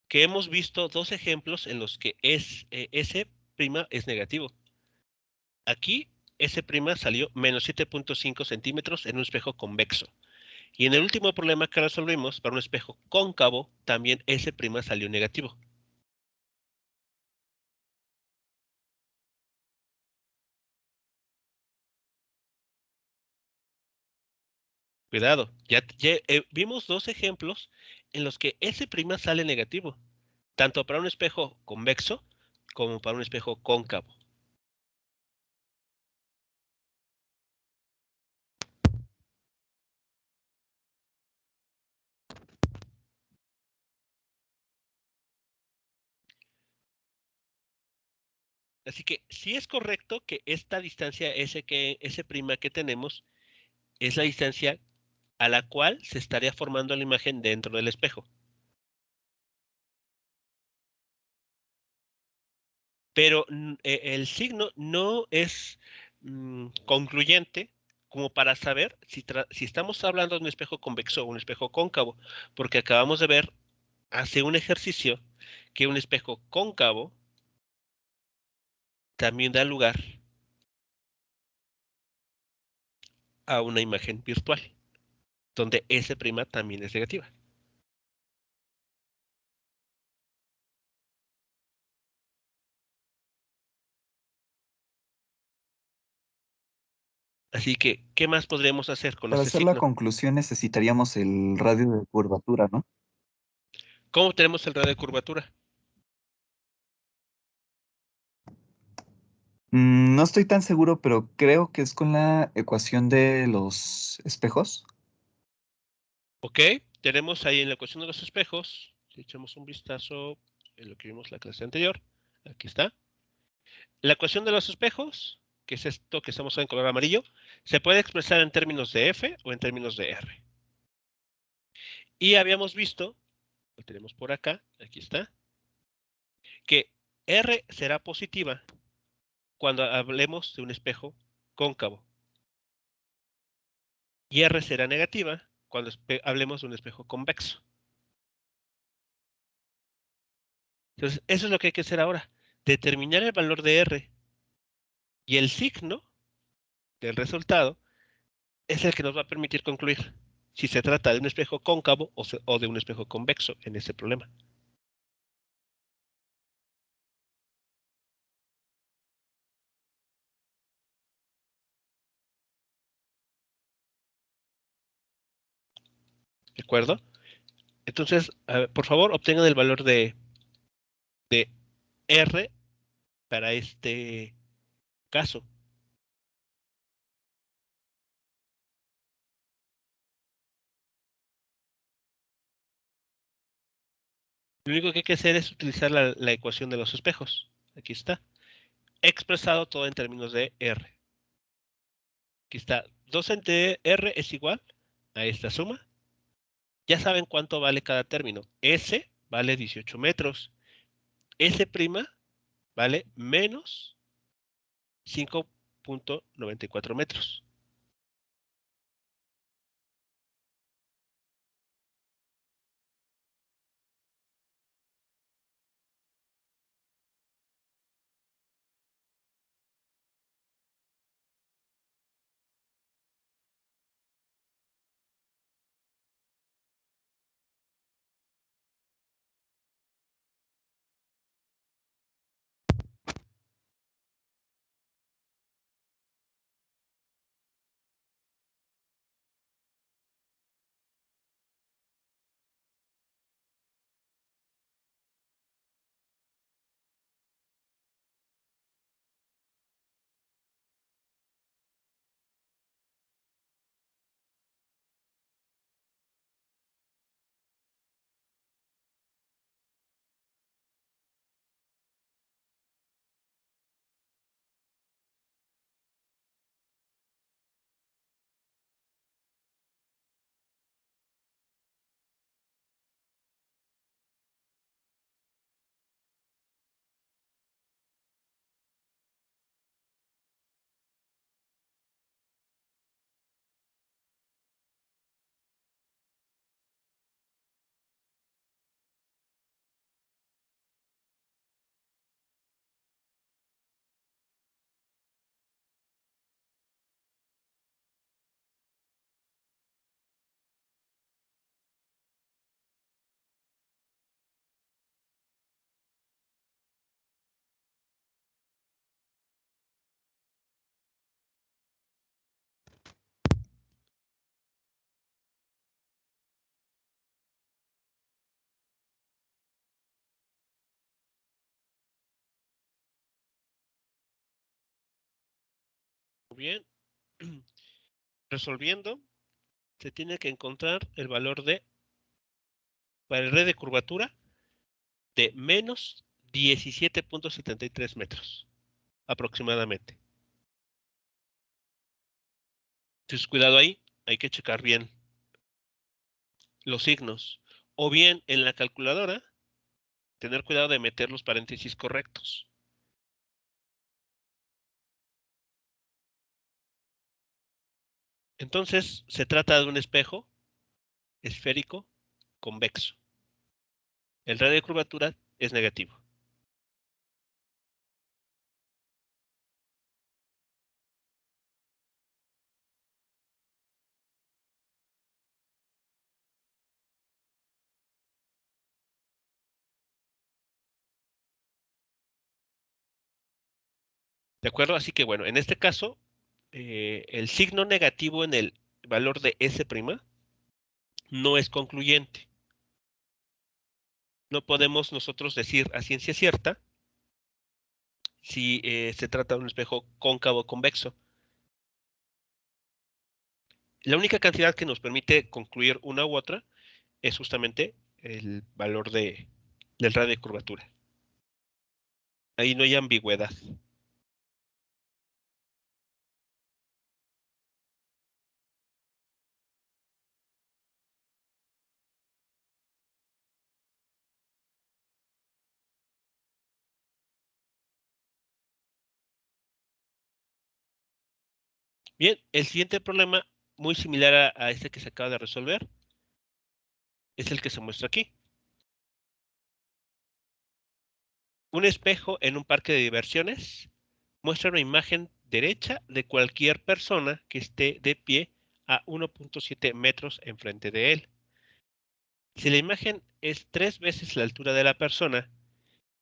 que hemos visto dos ejemplos en los que S' es negativo. Aquí S' salió menos 7.5 centímetros en un espejo convexo. Y en el último problema que resolvimos, para un espejo cóncavo, también S' salió negativo. Cuidado, ya vimos dos ejemplos en los que S' sale negativo, tanto para un espejo convexo como para un espejo cóncavo. Así que sí es correcto que esta distancia S', que tenemos es la distancia a la cual se estaría formando la imagen dentro del espejo. Pero el signo no es concluyente como para saber si estamos hablando de un espejo convexo o un espejo cóncavo, porque acabamos de ver hace un ejercicio que un espejo cóncavo también da lugar a una imagen virtual, donde S' también es negativa. Así que, ¿qué más podríamos hacer con Para este hacer la signo? conclusión necesitaríamos el radio de curvatura, ¿no? ¿Cómo tenemos el radio de curvatura? No estoy tan seguro, pero creo que es con la ecuación de los espejos. Ok, tenemos ahí en la ecuación de los espejos, si echamos un vistazo en lo que vimos la clase anterior, aquí está. La ecuación de los espejos, que es esto que estamos en color amarillo, se puede expresar en términos de F o en términos de R. Y habíamos visto, lo tenemos por acá, aquí está, que R será positiva cuando hablemos de un espejo cóncavo y R será negativa cuando hablemos de un espejo convexo. Entonces, eso es lo que hay que hacer ahora, determinar el valor de R y el signo del resultado es el que nos va a permitir concluir si se trata de un espejo cóncavo o de un espejo convexo en ese problema. ¿De acuerdo? Entonces, por favor, obtengan el valor de R para este caso. Lo único que hay que hacer es utilizar la ecuación de los espejos. Aquí está. He expresado todo en términos de R. Aquí está. 2 entre R es igual a esta suma. Ya saben cuánto vale cada término. S vale 18 metros. S' vale menos 5.94 metros. Muy bien. Resolviendo, se tiene que encontrar el valor para el red de curvatura, de menos 17.73 metros, aproximadamente. Entonces, cuidado ahí, hay que checar bien los signos. O bien, en la calculadora, tener cuidado de meter los paréntesis correctos. Entonces, se trata de un espejo esférico convexo. El radio de curvatura es negativo. ¿De acuerdo? Así que bueno, en este caso, el signo negativo en el valor de S' no es concluyente. No podemos nosotros decir a ciencia cierta si se trata de un espejo cóncavo o convexo. La única cantidad que nos permite concluir una u otra es justamente el valor del radio de curvatura. Ahí no hay ambigüedad. Bien, el siguiente problema, muy similar a este que se acaba de resolver, es el que se muestra aquí. Un espejo en un parque de diversiones muestra una imagen derecha de cualquier persona que esté de pie a 1.7 metros enfrente de él. Si la imagen es 3 veces la altura de la persona,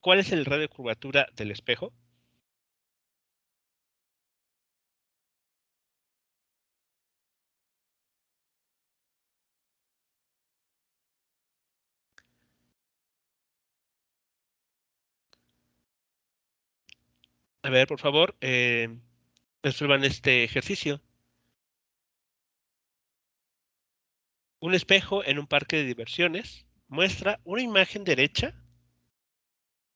¿cuál es el radio de curvatura del espejo? A ver, por favor, resuelvan este ejercicio. Un espejo en un parque de diversiones muestra una imagen derecha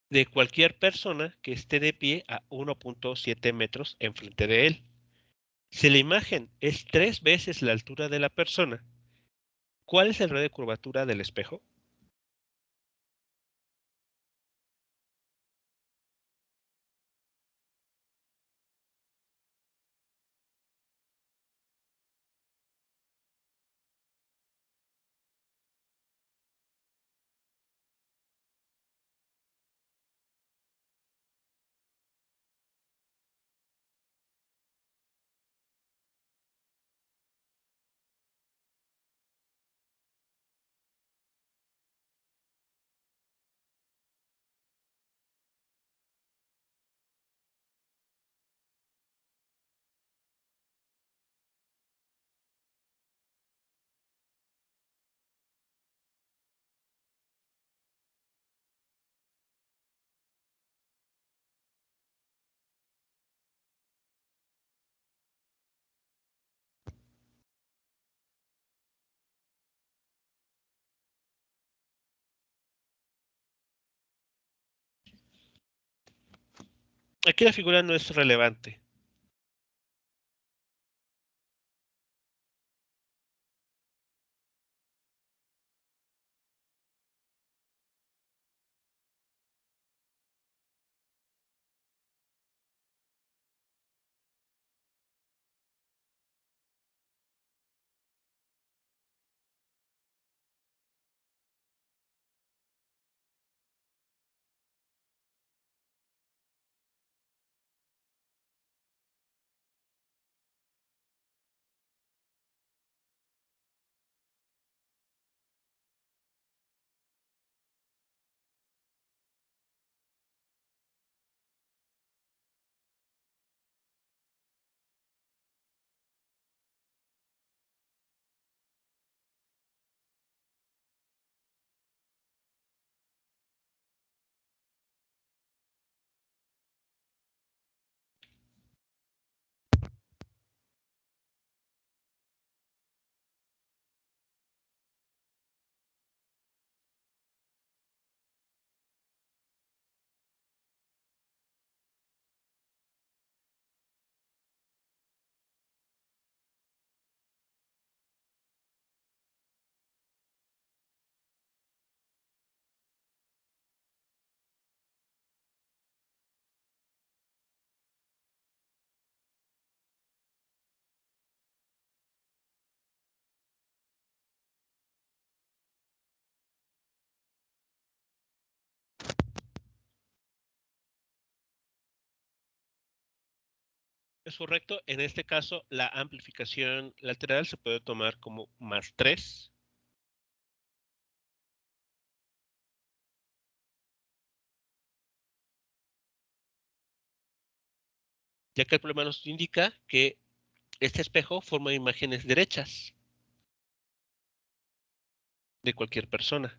de cualquier persona que esté de pie a 1.7 metros enfrente de él. Si la imagen es 3 veces la altura de la persona, ¿cuál es el radio de curvatura del espejo? Aquí la figura no es relevante. Es correcto. En este caso, la amplificación lateral se puede tomar como +3. Ya que el problema nos indica que Este espejo forma imágenes derechas de cualquier persona.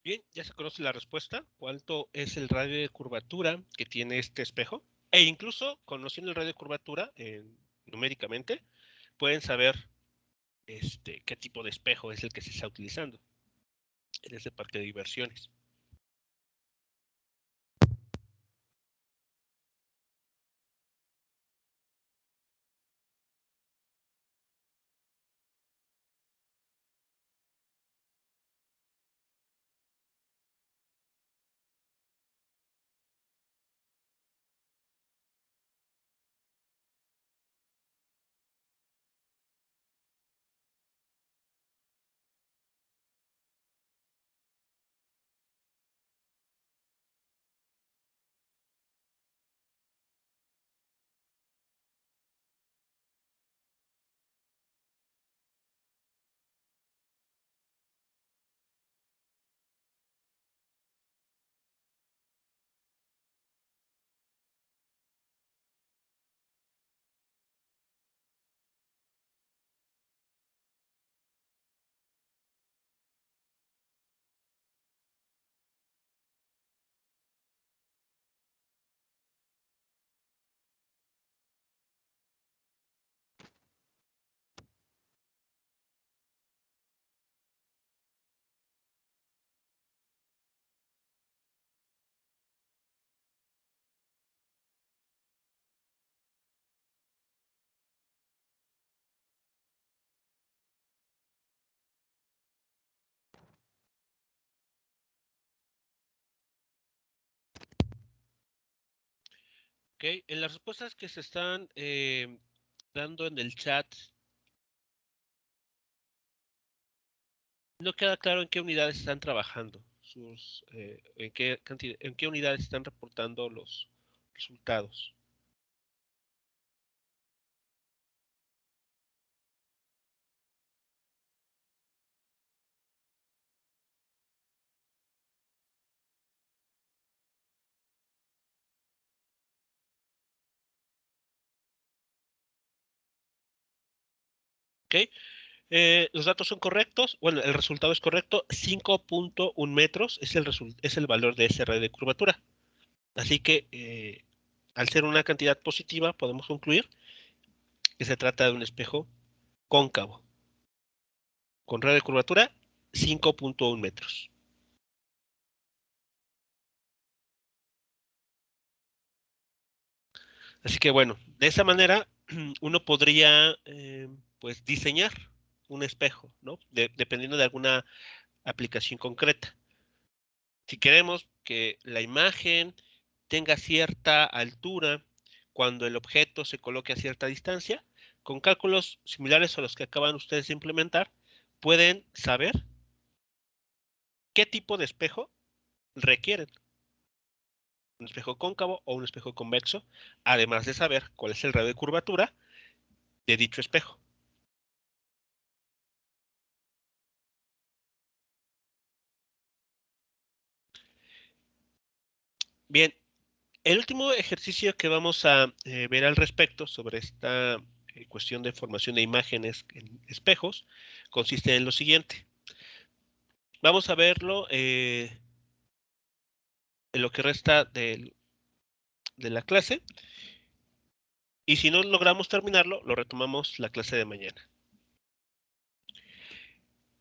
Bien, ya se conoce la respuesta. ¿Cuánto es el radio de curvatura que tiene este espejo? E incluso conociendo el radio de curvatura numéricamente, pueden saber qué tipo de espejo es el que se está utilizando en ese parque de diversiones. Okay. En las respuestas que se están dando en el chat, no queda claro en qué unidades están trabajando, en qué unidades están reportando los resultados. ¿Ok? Los datos son correctos. Bueno, el resultado es correcto. 5.1 metros es el valor de ese radio de curvatura. Así que, al ser una cantidad positiva, podemos concluir que se trata de un espejo cóncavo, con radio de curvatura 5.1 metros. Así que bueno, de esa manera uno podría pues diseñar un espejo, ¿no? Dependiendo de alguna aplicación concreta. Si queremos que la imagen tenga cierta altura cuando el objeto se coloque a cierta distancia, con cálculos similares a los que acaban ustedes de implementar, pueden saber qué tipo de espejo requieren. Un espejo cóncavo o un espejo convexo, además de saber cuál es el radio de curvatura de dicho espejo. Bien, el último ejercicio que vamos a ver al respecto sobre esta cuestión de formación de imágenes en espejos consiste en lo siguiente. Vamos a verlo en lo que resta de la clase, y si no logramos terminarlo, lo retomamos la clase de mañana.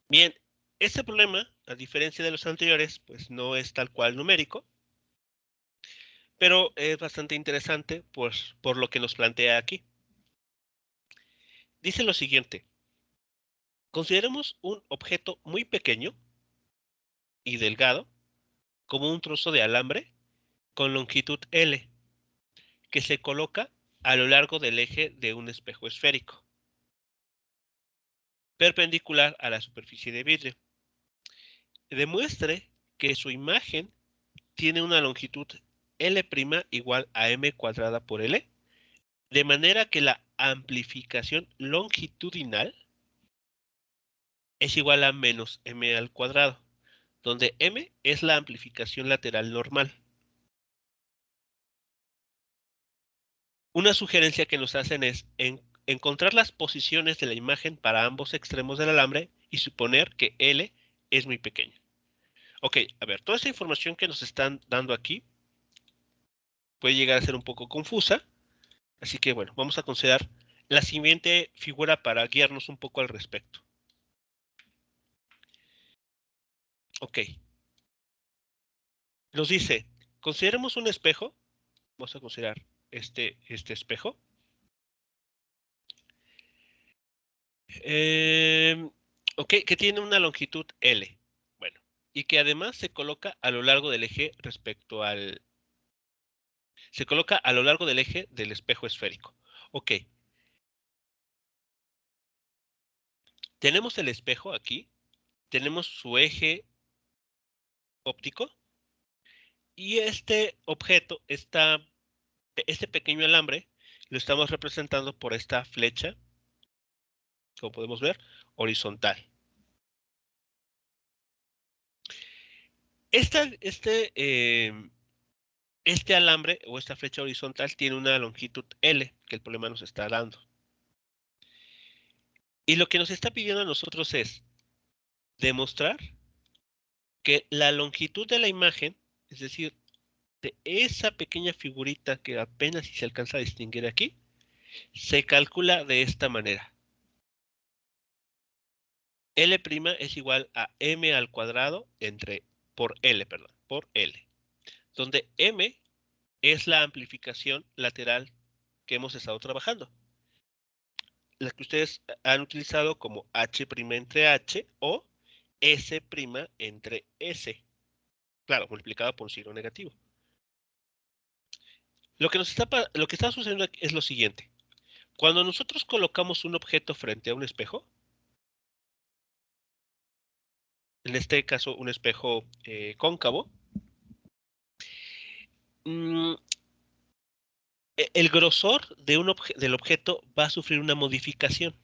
Bien, este problema, a diferencia de los anteriores, pues no es tal cual numérico, pero es bastante interesante pues, por lo que nos plantea aquí. Dice lo siguiente: consideremos un objeto muy pequeño y delgado como un trozo de alambre con longitud L que se coloca a lo largo del eje de un espejo esférico, perpendicular a la superficie de vidrio. Demuestre que su imagen tiene una longitud L' igual a M cuadrada por L, de manera que la amplificación longitudinal es igual a menos M al cuadrado, donde M es la amplificación lateral normal. Una sugerencia que nos hacen es encontrar las posiciones de la imagen para ambos extremos del alambre y suponer que L es muy pequeño. Ok, a ver, toda esta información que nos están dando aquí puede llegar a ser un poco confusa, así que bueno, vamos a considerar la siguiente figura para guiarnos un poco al respecto. Ok, nos dice, consideremos un espejo, vamos a considerar este espejo. Ok, que tiene una longitud L. Bueno, y que además se coloca a lo largo del eje se coloca a lo largo del eje del espejo esférico. Ok, tenemos el espejo aquí, tenemos su eje óptico y este objeto, este pequeño alambre, lo estamos representando por esta flecha, como podemos ver, horizontal. Este alambre o esta flecha horizontal tiene una longitud L que el problema nos está dando. Y lo que nos está pidiendo a nosotros es demostrar que la longitud de la imagen, es decir, de esa pequeña figurita que apenas si se alcanza a distinguir aquí, se calcula de esta manera. L' es igual a M al cuadrado por L, donde M es la amplificación lateral que hemos estado trabajando, la que ustedes han utilizado como H' entre H o S' entre S, claro, multiplicado por un signo negativo. Lo que está sucediendo aquí es lo siguiente. Cuando nosotros colocamos un objeto frente a un espejo, en este caso un espejo cóncavo, mm, el grosor del objeto va a sufrir una modificación.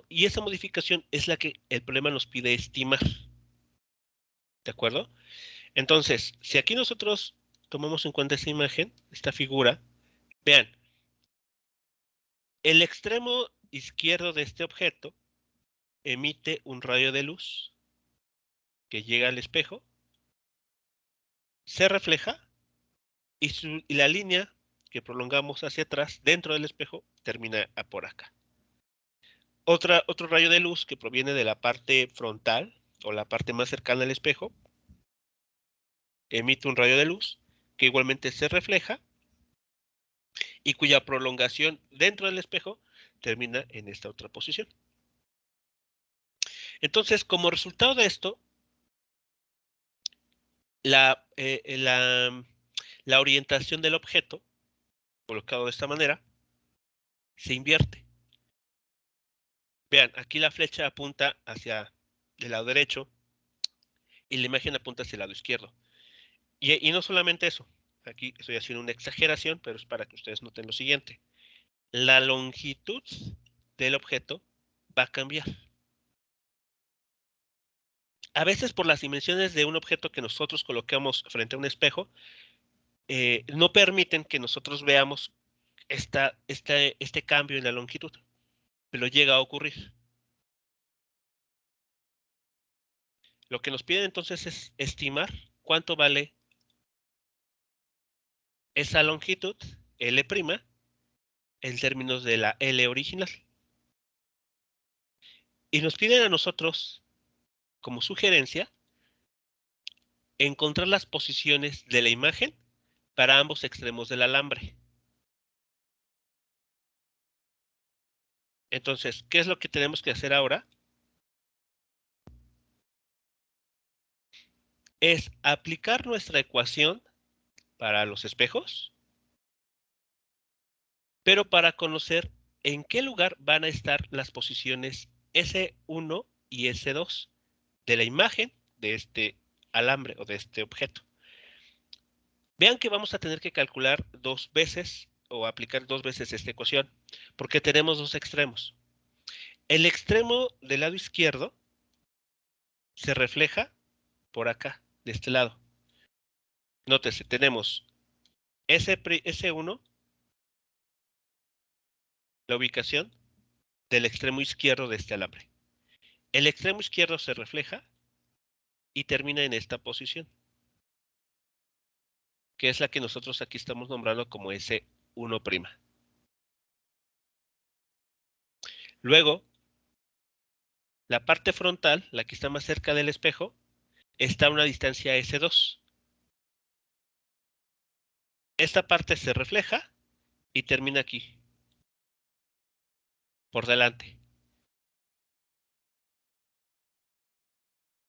Y esa modificación es la que el problema nos pide estimar. ¿De acuerdo? Entonces, si aquí nosotros tomamos en cuenta esta imagen, esta figura, vean, El extremo izquierdo de este objeto emite un rayo de luz que llega al espejo, se refleja y la línea que prolongamos hacia atrás dentro del espejo termina por acá. Otro rayo de luz que proviene de la parte frontal o la parte más cercana al espejo emite un rayo de luz que igualmente se refleja y cuya prolongación dentro del espejo termina en esta otra posición. Entonces, como resultado de esto, la, la orientación del objeto, colocado de esta manera, se invierte. Vean, aquí la flecha apunta hacia el lado derecho y la imagen apunta hacia el lado izquierdo. Y no solamente eso, aquí estoy haciendo una exageración, pero es para que ustedes noten lo siguiente. La longitud del objeto va a cambiar. A veces por las dimensiones de un objeto que nosotros colocamos frente a un espejo, no permiten que nosotros veamos este cambio en la longitud, pero llega a ocurrir. Lo que nos piden entonces es estimar cuánto vale esa longitud, L', en términos de la L original. Y nos piden a nosotros, como sugerencia, encontrar las posiciones de la imagen para ambos extremos del alambre. Entonces, ¿qué es lo que tenemos que hacer ahora? Es aplicar nuestra ecuación para los espejos, pero para conocer en qué lugar van a estar las posiciones S1 y S2 de la imagen de este alambre o de este objeto. Vean que vamos a tener que calcular dos veces o aplicar dos veces esta ecuación, porque tenemos dos extremos. El extremo del lado izquierdo se refleja por acá, de este lado. Nótese, tenemos S1, la ubicación del extremo izquierdo de este alambre. El extremo izquierdo se refleja y termina en esta posición, que es la que nosotros aquí estamos nombrando como S1'. Luego, la parte frontal, la que está más cerca del espejo, está a una distancia S2. Esta parte se refleja y termina aquí, por delante.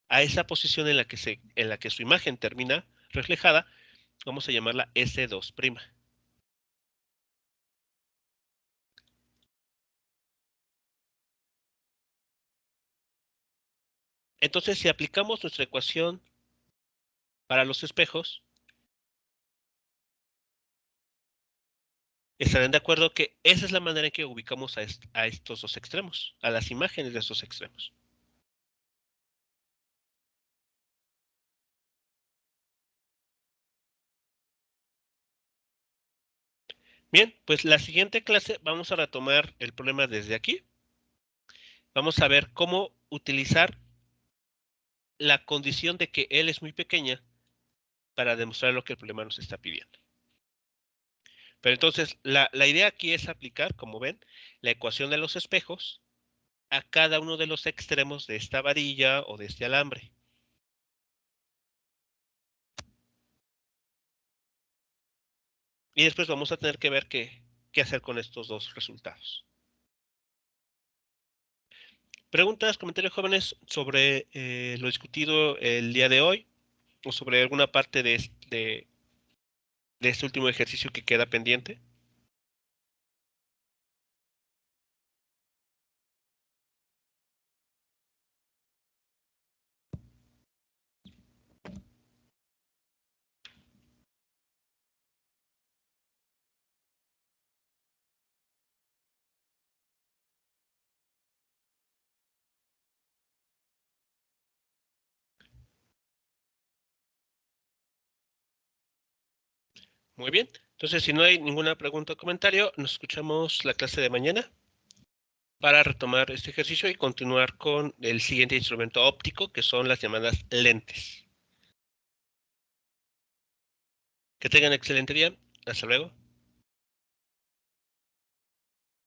A esa posición en la que su imagen termina reflejada, vamos a llamarla S2'. Entonces, si aplicamos nuestra ecuación para los espejos, estarán de acuerdo que esa es la manera en que ubicamos a estos dos extremos, a las imágenes de estos extremos. Bien, pues la siguiente clase vamos a retomar el problema desde aquí. Vamos a ver cómo utilizar la condición de que L es muy pequeña para demostrar lo que el problema nos está pidiendo. Pero entonces, la idea aquí es aplicar, como ven, la ecuación de los espejos a cada uno de los extremos de esta varilla o de este alambre. Y después vamos a tener que ver qué hacer con estos dos resultados. Preguntas, comentarios, jóvenes, sobre lo discutido el día de hoy o sobre alguna parte de este último ejercicio que queda pendiente. Muy bien. Entonces, si no hay ninguna pregunta o comentario, nos escuchamos la clase de mañana para retomar este ejercicio y continuar con el siguiente instrumento óptico, que son las llamadas lentes. Que tengan excelente día. Hasta luego.